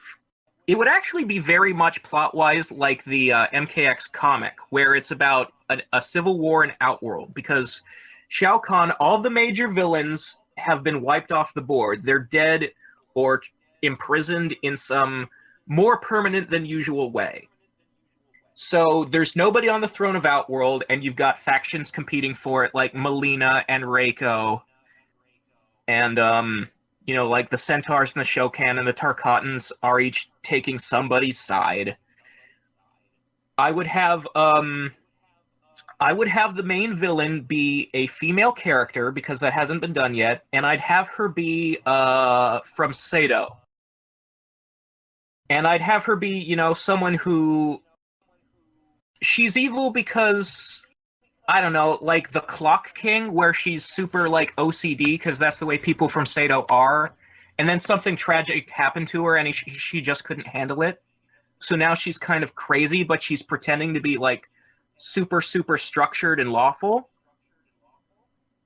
Speaker 1: It would actually be very much plot-wise like the MKX comic, where it's about a civil war in Outworld, because Shao Kahn, all the major villains have been wiped off the board. They're dead or imprisoned in some more permanent than usual way. So there's nobody on the throne of Outworld, and you've got factions competing for it, like Melina and Reiko, and you know, like the Centaurs and the Shokan and the Tarkatans are each taking somebody's side. I would have the main villain be a female character, because that hasn't been done yet, and I'd have her be from Sato. And I'd have her be, you know, someone who... She's evil because... I don't know, like the Clock King, where she's super, like, OCD, because that's the way people from Sato are, and then something tragic happened to her, and she just couldn't handle it. So now she's kind of crazy, but she's pretending to be, like, super, super structured and lawful.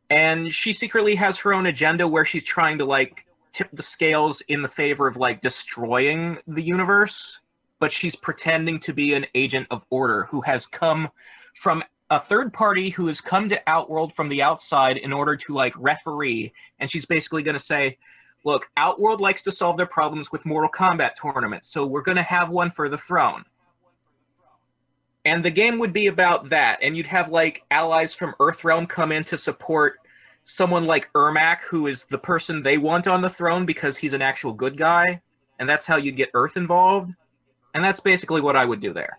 Speaker 1: And she secretly has her own agenda where she's trying to, like, tip the scales in the favor of, like, destroying the universe, but she's pretending to be an agent of order who has come from... a third party who has come to Outworld from the outside in order to, like, referee, and she's basically going to say, look, Outworld likes to solve their problems with Mortal Kombat tournaments, so we're going to have one for the throne. And the game would be about that, and you'd have, like, allies from Earthrealm come in to support someone like Ermac, who is the person they want on the throne because he's an actual good guy, and that's how you'd get Earth involved, and that's basically what I would do there.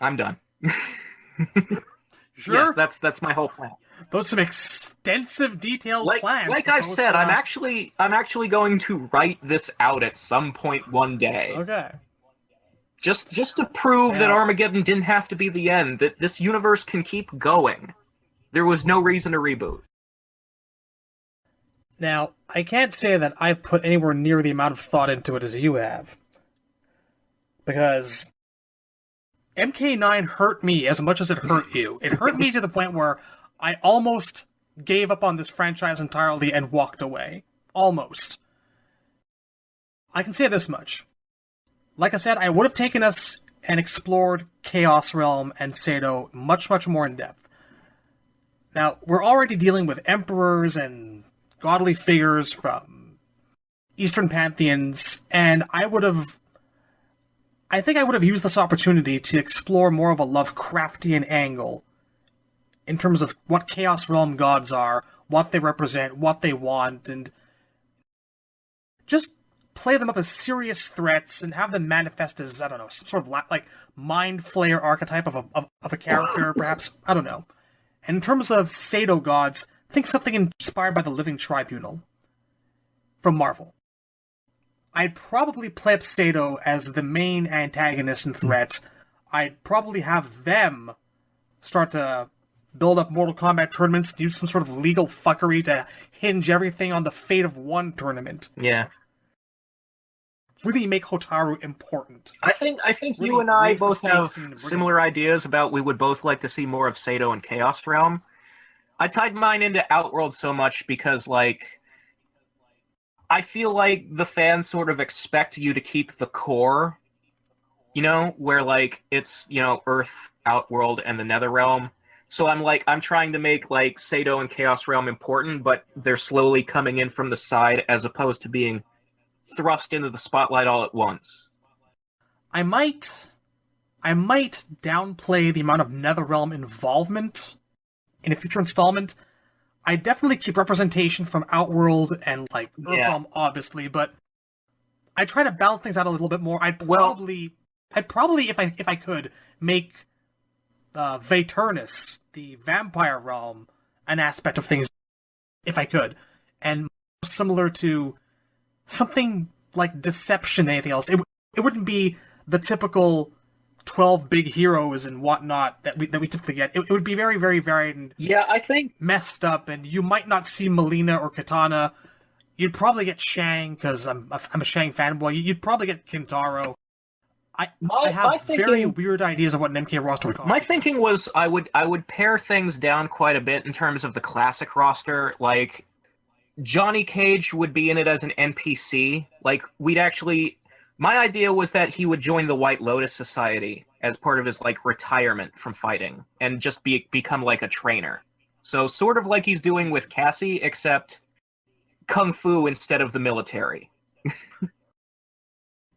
Speaker 1: I'm done.
Speaker 2: Sure.
Speaker 1: Yes, that's my whole plan.
Speaker 2: Those some extensive, detailed plans.
Speaker 1: Like I've said, I'm actually going to write this out at some point one day.
Speaker 2: Okay.
Speaker 1: Just to prove that Armageddon didn't have to be the end. That this universe can keep going. There was no reason to reboot.
Speaker 2: Now, I can't say that I've put anywhere near the amount of thought into it as you have. Because MK9 hurt me as much as it hurt you. It hurt me to the point where I almost gave up on this franchise entirely and walked away. Almost. I can say this much. Like I said, I would have taken us and explored Chaos Realm and Sato much, much more in depth. Now, we're already dealing with emperors and godly figures from Eastern pantheons, and I think I would have used this opportunity to explore more of a Lovecraftian angle in terms of what Chaos Realm gods are, what they represent, what they want, and just play them up as serious threats and have them manifest as, I don't know, some sort of like mind flayer archetype of a character, perhaps. I don't know. And in terms of Sato gods, think something inspired by the Living Tribunal from Marvel. I'd probably play up Sato as the main antagonist and threat. I'd probably have them start to build up Mortal Kombat tournaments, use some sort of legal fuckery to hinge everything on the fate of one tournament.
Speaker 1: Yeah.
Speaker 2: Really make Hotaru important.
Speaker 1: I think
Speaker 2: Really
Speaker 1: you and I
Speaker 2: raise the
Speaker 1: both have
Speaker 2: stakes and
Speaker 1: similar ideas about we would both like to see more of Sato and Chaos Realm. I tied mine into Outworld so much because, like, I feel like the fans sort of expect you to keep the core, you know, where, like, it's, you know, Earth, Outworld, and the Netherrealm. So I'm trying to make, like, Sato and Chaos Realm important, but they're slowly coming in from the side as opposed to being thrust into the spotlight all at once.
Speaker 2: I might downplay the amount of Netherrealm involvement in a future installment. I definitely keep representation from Outworld and, like, Earthrealm, obviously, but I try to balance things out a little bit more. I'd probably, if I could, make Vaeternus, the vampire realm, an aspect of things, if I could, and similar to something like Deception than anything else. It wouldn't be the typical 12 big heroes and whatnot that we typically get. It would be very, very varied and
Speaker 1: I think
Speaker 2: messed up, and you might not see Melina or Kitana. You'd probably get Shang, because I'm a Shang fanboy. You'd probably get Kintaro. I have very weird ideas of what an MK roster would cost.
Speaker 1: My thinking was I would pare things down quite a bit in terms of the classic roster. Like, Johnny Cage would be in it as an NPC. Like, my idea was that he would join the White Lotus Society as part of his, like, retirement from fighting and just become, like, a trainer. So sort of like he's doing with Cassie, except Kung Fu instead of the military.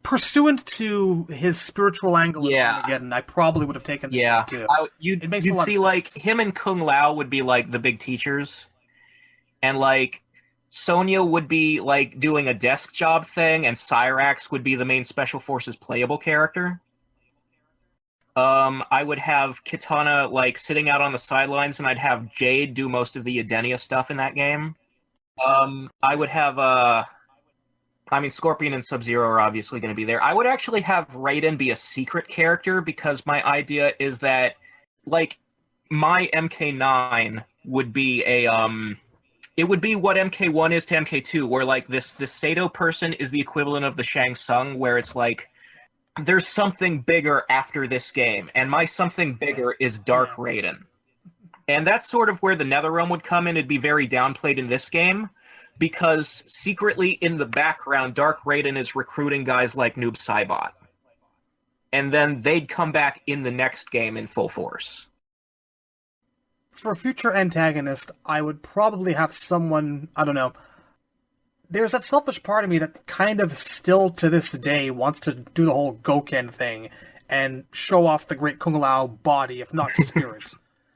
Speaker 2: Pursuant to his spiritual angle in Armageddon, I probably would have taken that too.
Speaker 1: You'd see, like, him and Kung Lao would be, like, the big teachers. And, like, Sonya would be, like, doing a desk job thing, and Cyrax would be the main Special Forces playable character. I would have Kitana, like, sitting out on the sidelines, and I'd have Jade do most of the Edenia stuff in that game. I would have, Scorpion and Sub-Zero are obviously going to be there. I would actually have Raiden be a secret character, because my idea is that, like, my MK9 would be it would be what MK1 is to MK2, where, like, this Sato person is the equivalent of the Shang Tsung, where it's like, there's something bigger after this game, and my something bigger is Dark Raiden. And that's sort of where the Netherrealm would come in. It'd be very downplayed in this game, because secretly in the background, Dark Raiden is recruiting guys like Noob Saibot. And then they'd come back in the next game in full force.
Speaker 2: For a future antagonist, I would probably have someone, I don't know. There's that selfish part of me that kind of still to this day wants to do the whole Goken thing and show off the great Kung Lao body, if not spirit.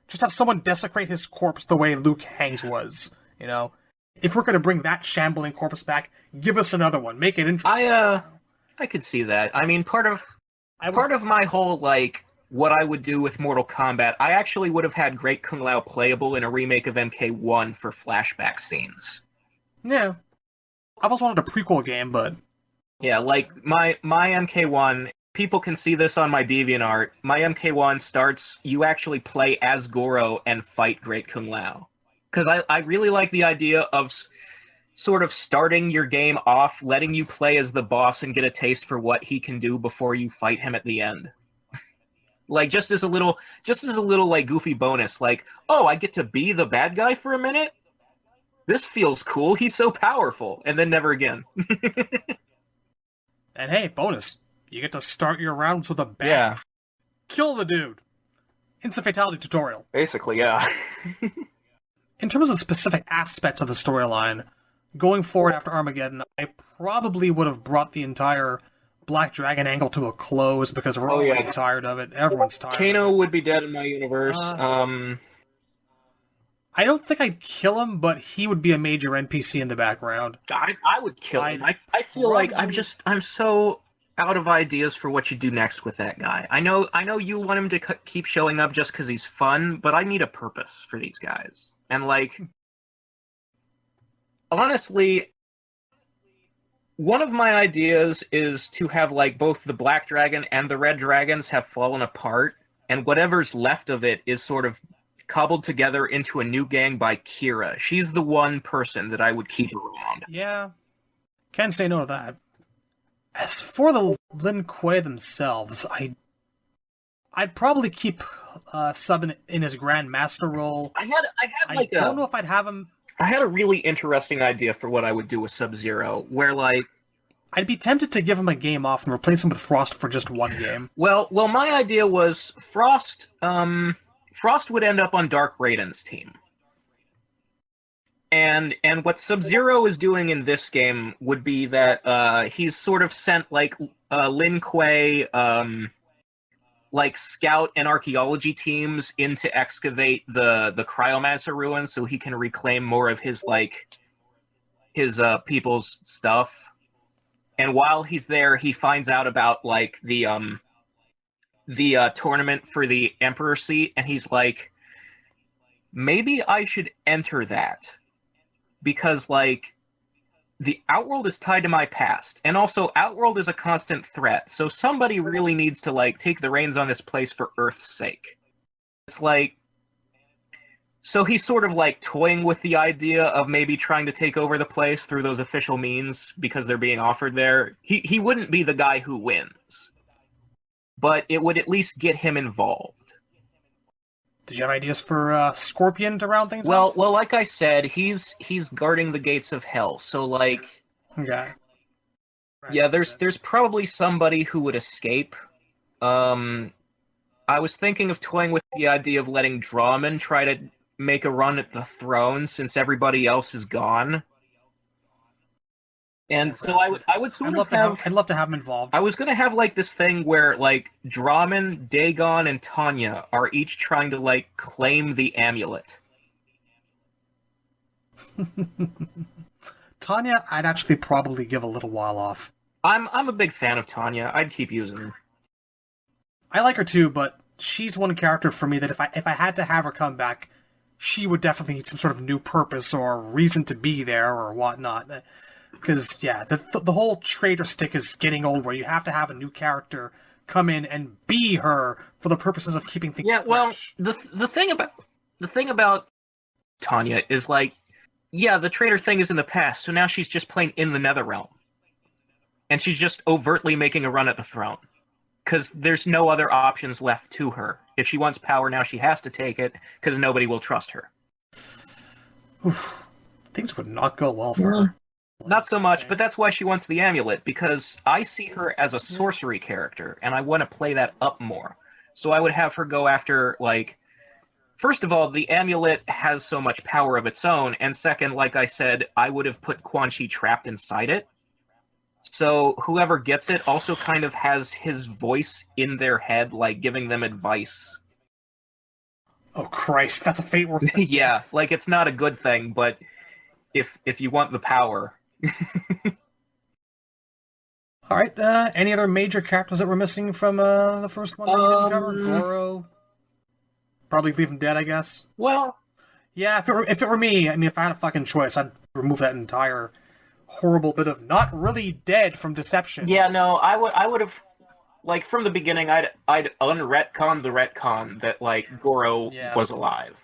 Speaker 2: Just have someone desecrate his corpse the way Liu Kang's was, you know? If we're going to bring that shambling corpse back, give us another one. Make it interesting.
Speaker 1: I could see that. I mean, part of my whole, like, what I would do with Mortal Kombat, I actually would have had Great Kung Lao playable in a remake of MK1 for flashback scenes.
Speaker 2: Yeah. I've also wanted a prequel game, but...
Speaker 1: Yeah, like, my MK1, people can see this on my DeviantArt. My MK1 starts, you actually play as Goro and fight Great Kung Lao. Because I really like the idea of sort of starting your game off, letting you play as the boss and get a taste for what he can do before you fight him at the end. Like, just as a little like goofy bonus, like, oh, I get to be the bad guy for a minute? This feels cool, he's so powerful, and then never again.
Speaker 2: And hey, bonus, you get to start your rounds with a bang.
Speaker 1: Yeah.
Speaker 2: Kill the dude. Instant fatality tutorial.
Speaker 1: Basically, yeah.
Speaker 2: In terms of specific aspects of the storyline, going forward after Armageddon, I probably would have brought the entire Black Dragon angle to a close because we're already tired of it. Everyone's tired.
Speaker 1: Kano would be dead in my universe.
Speaker 2: I don't think I'd kill him, but he would be a major NPC in the background.
Speaker 1: I would kill him. I feel like I'm so out of ideas for what you do next with that guy. I know you want him to keep showing up just because he's fun, but I need a purpose for these guys. And, like, honestly, one of my ideas is to have, like, both the Black Dragon and the Red Dragons have fallen apart, and whatever's left of it is sort of cobbled together into a new gang by Kira. She's the one person that I would keep around.
Speaker 2: Yeah. Can't say no to that. As for the Lin Kuei themselves, I'd probably keep Sub in his Grand Master role. I don't know if I'd have him...
Speaker 1: I had a really interesting idea for what I would do with Sub-Zero, where, like...
Speaker 2: I'd be tempted to give him a game off and replace him with Frost for just one game.
Speaker 1: Well, my idea was Frost would end up on Dark Raiden's team. And what Sub-Zero is doing in this game would be that he's sort of sent, like, Lin Kuei, like, scout and archaeology teams in to excavate the Cryomancer ruins so he can reclaim more of his, like, his people's stuff. And while he's there, he finds out about, like, the tournament for the Emperor seat, and he's like, maybe I should enter that. Because, like, the Outworld is tied to my past, and also Outworld is a constant threat, so somebody really needs to, like, take the reins on this place for Earth's sake. It's like... So he's sort of, like, toying with the idea of maybe trying to take over the place through those official means, because they're being offered there. He wouldn't be the guy who wins, but it would at least get him involved.
Speaker 2: Did you have ideas for Scorpion to round things
Speaker 1: off?
Speaker 2: off?
Speaker 1: Well, like I said, he's guarding the gates of hell. So, like,
Speaker 2: okay.
Speaker 1: Yeah, there's probably somebody who would escape. I was thinking of toying with the idea of letting Drawman try to make a run at the throne since everybody else is gone. And so I would sort of have...
Speaker 2: I'd love to have him involved.
Speaker 1: I was going to have, like, this thing where, like, Drawman, Dagon, and Tanya are each trying to, like, claim the amulet.
Speaker 2: Tanya, I'd actually probably give a little while off.
Speaker 1: I'm a big fan of Tanya. I'd keep using her.
Speaker 2: I like her too, but she's one character for me that if I had to have her come back, she would definitely need some sort of new purpose or reason to be there or whatnot. Because, yeah, the whole traitor stick is getting old, where you have to have a new character come in and be her for the purposes of keeping things fresh.
Speaker 1: Well, the thing about Tanya is, like, yeah, the traitor thing is in the past, so now she's just playing in the Netherrealm. And she's just overtly making a run at the throne. Because there's no other options left to her. If she wants power now, she has to take it, because nobody will trust her.
Speaker 2: Oof. Things would not go well for her.
Speaker 1: Not so much, but that's why she wants the amulet, because I see her as a sorcery character, and I want to play that up more. So I would have her go after, like... First of all, the amulet has so much power of its own, and second, like I said, I would have put Quan Chi trapped inside it. So whoever gets it also kind of has his voice in their head, like giving them advice.
Speaker 2: Oh Christ, that's a fate worth it.
Speaker 1: Yeah, like it's not a good thing, but if you want the power...
Speaker 2: Alright, any other major characters that we're missing from the first one that you didn't cover? Goro? Probably leave him dead, I guess?
Speaker 1: Well...
Speaker 2: Yeah, if it were me, I mean, if I had a fucking choice, I'd remove that entire horrible bit of not really dead from deception.
Speaker 1: Yeah, no, I would have... like from the beginning, I'd unretcon the retcon that like Goro was alive.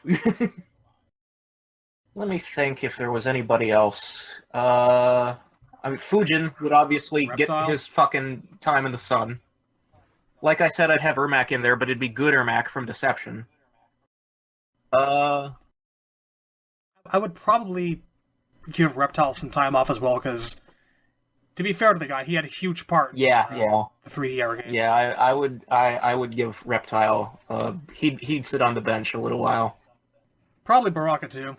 Speaker 1: Let me think if there was anybody else. I mean, Fujin would obviously
Speaker 2: Reptile?
Speaker 1: get his fucking time in the sun. Like I said, I'd have Ermac in there, but it'd be good Ermac from Deception.
Speaker 2: I would probably give Reptile some time off as well, because to be fair to the guy, he had a huge part.
Speaker 1: Yeah.
Speaker 2: The 3D era games.
Speaker 1: Yeah, I would give Reptile. He'd sit on the bench a little while.
Speaker 2: Probably Baraka too.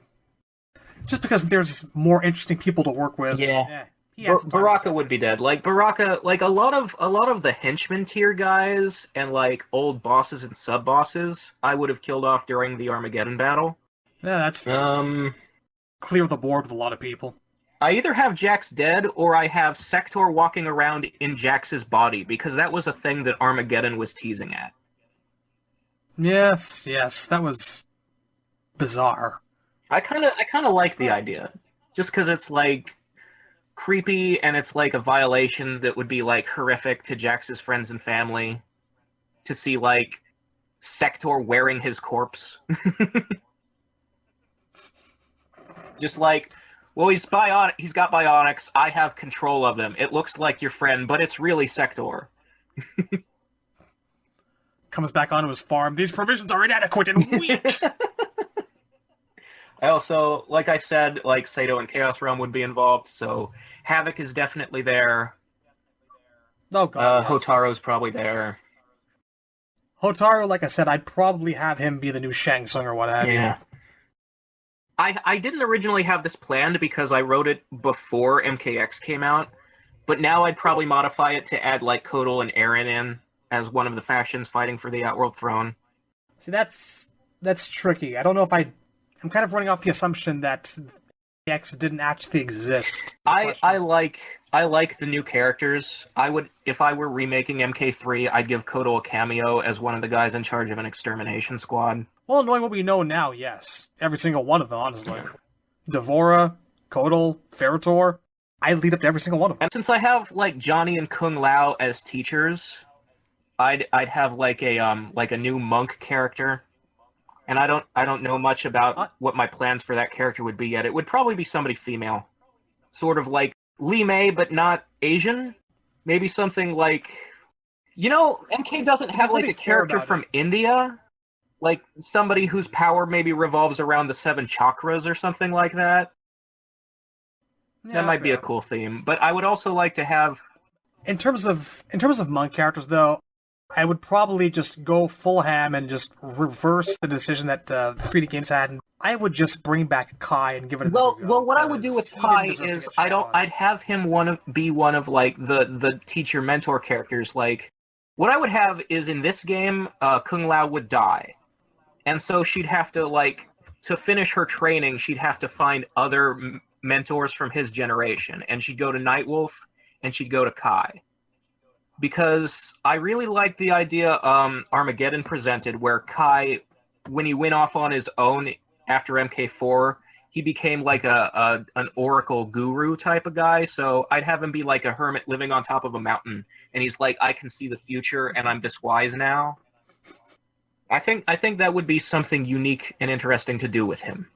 Speaker 2: Just because there's more interesting people to work with.
Speaker 1: Yeah.
Speaker 2: Baraka
Speaker 1: Baraka would be dead. Like Baraka, like a lot of the henchman tier guys and like old bosses and sub bosses, I would have killed off during the Armageddon battle.
Speaker 2: Yeah, that's fair. Clear the board with a lot of people.
Speaker 1: I either have Jax dead or I have Sector walking around in Jax's body, because that was a thing that Armageddon was teasing at.
Speaker 2: Yes, that was bizarre.
Speaker 1: I kind of like the idea, just because it's like creepy and it's like a violation that would be like horrific to Jax's friends and family to see like Sector wearing his corpse. Just like, well, he's got bionics. I have control of them. It looks like your friend, but it's really Sector.
Speaker 2: Comes back onto his farm. These provisions are inadequate and weak.
Speaker 1: I also, like I said, like Sato and Chaos Realm would be involved, so Havoc is definitely there.
Speaker 2: Oh god. Yes.
Speaker 1: Hotaro's probably there.
Speaker 2: Hotaru, like I said, I'd probably have him be the new Shang Tsung or what have you.
Speaker 1: Yeah. I didn't originally have this planned because I wrote it before MKX came out, but now I'd probably modify it to add like Kotal and Eren in as one of the factions fighting for the Outworld throne.
Speaker 2: See, that's tricky. I don't know if I'm kind of running off the assumption that X didn't actually exist.
Speaker 1: I like the new characters. I would, if I were remaking MK3, I'd give Kotal a cameo as one of the guys in charge of an extermination squad.
Speaker 2: Well, knowing what we know now, yes. Every single one of them, honestly. Devora, Kotal, Ferritor, I lead up to every single one of them.
Speaker 1: And since I have like Johnny and Kung Lao as teachers, I'd have like a new monk character. And I don't know much about what my plans for that character would be yet. It would probably be somebody female. Sort of like Li Mei, but not Asian. Maybe something like... You know, MK doesn't have like a character from India. Like somebody whose power maybe revolves around the 7 chakras or something like that. Yeah, that might be a cool theme. But I would also like to have...
Speaker 2: In terms of monk characters, though, I would probably just go full ham and just reverse the decision that the 3D games had. And I would just bring back Kai and give it another go.
Speaker 1: Well, what I would do with Kai is I'd have him be one of like the teacher mentor characters. Like what I would have is in this game, Kung Lao would die, and so she'd have to like to finish her training. She'd have to find other mentors from his generation, and she'd go to Nightwolf and she'd go to Kai. Because I really like the idea Armageddon presented, where Kai, when he went off on his own after MK4, he became like an oracle guru type of guy. So I'd have him be like a hermit living on top of a mountain, and he's like, I can see the future, and I'm this wise now. I think that would be something unique and interesting to do with him.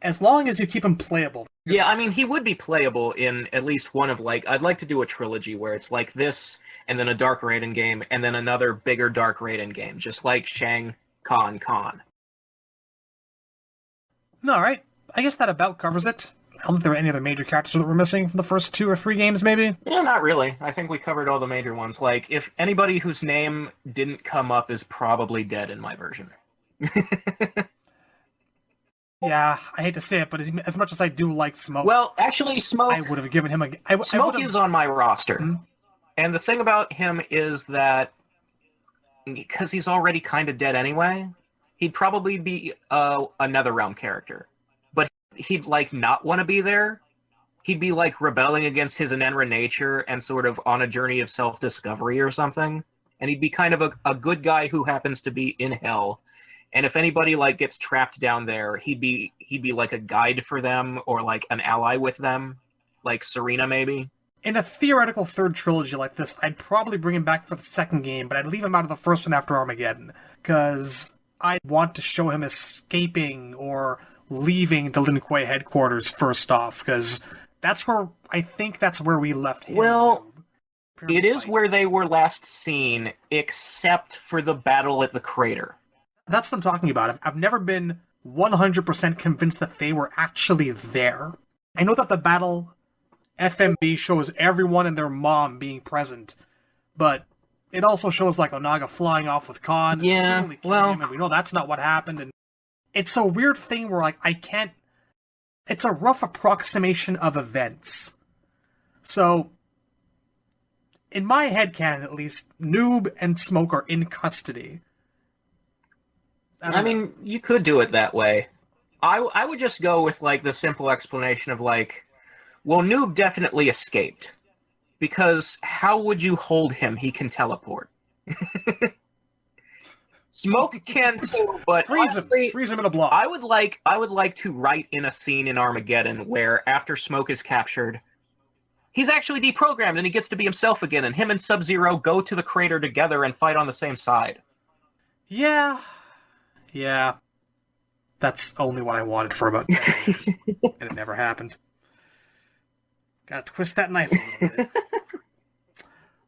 Speaker 2: As long as you keep him playable.
Speaker 1: Yeah, I mean, he would be playable in at least one of like... I'd like to do a trilogy where it's like this, and then a Dark Raiden game, and then another bigger Dark Raiden game, just like Shang, Khan.
Speaker 2: Alright, I guess that about covers it. I don't think there were any other major characters that were missing from the first 2 or 3 games, maybe?
Speaker 1: Yeah, not really. I think we covered all the major ones. Like, if anybody whose name didn't come up is probably dead in my version.
Speaker 2: Yeah, I hate to say it, but as much as I do like Smoke...
Speaker 1: Well, actually, Smoke...
Speaker 2: I would have given him a...
Speaker 1: Smoke is on my roster. Mm-hmm. And the thing about him is that, because he's already kind of dead anyway, he'd probably be another realm character. But he'd, like, not want to be there. He'd be, like, rebelling against his Enenra nature and sort of on a journey of self-discovery or something. And he'd be kind of a good guy who happens to be in hell. And if anybody like gets trapped down there, he'd be like a guide for them or like an ally with them, like Serena maybe.
Speaker 2: In a theoretical third trilogy like this, I'd probably bring him back for the second game, but I'd leave him out of the first one after Armageddon, because I want to show him escaping or leaving the Lin Kuei headquarters first off, because that's where we left him.
Speaker 1: Well, it is where they were last seen, except for the battle at the crater.
Speaker 2: That's what I'm talking about. I've never been 100% convinced that they were actually there. I know that the battle FMV shows everyone and their mom being present, but it also shows like Onaga flying off with Khan.
Speaker 1: Yeah, well,
Speaker 2: him, and we know that's not what happened. And it's a weird thing where like I can't. It's a rough approximation of events. So, in my headcanon at least, Noob and Smoke are in custody.
Speaker 1: I mean, you could do it that way. I would just go with like the simple explanation of like, well, Noob definitely escaped. Because how would you hold him? He can teleport. Smoke can too, but
Speaker 2: freeze him in a block.
Speaker 1: I would like to write in a scene in Armageddon where after Smoke is captured, he's actually deprogrammed and he gets to be himself again, and him and Sub-Zero go to the crater together and fight on the same side.
Speaker 2: Yeah. That's only what I wanted for about 10 years, and it never happened. Gotta twist that knife a little bit.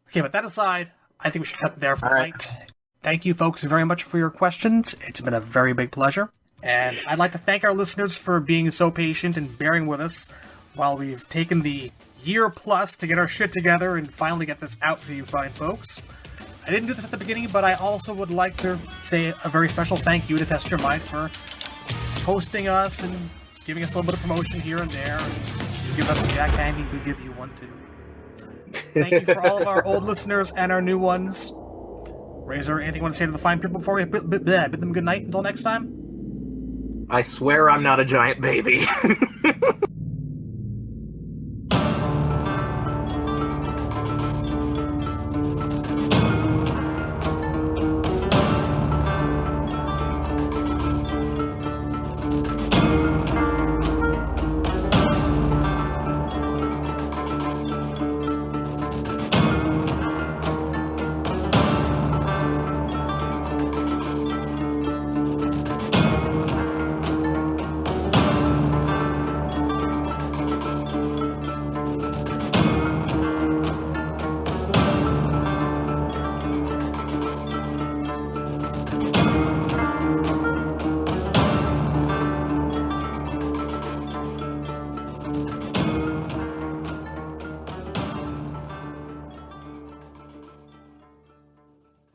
Speaker 2: Okay, but that aside, I think we should cut there for tonight. Thank you, folks, very much for your questions. It's been a very big pleasure. And I'd like to thank our listeners for being so patient and bearing with us while we've taken the year plus to get our shit together and finally get this out for you fine folks. I didn't do this at the beginning, but I also would like to say a very special thank you to Test Your Mind for hosting us and giving us a little bit of promotion here and there. And you give us a jack handy, we give you one too. Thank you for all of our old listeners and our new ones. Razor, anything you want to say to the fine people before we bid them good night until next time?
Speaker 1: I swear I'm not a giant baby.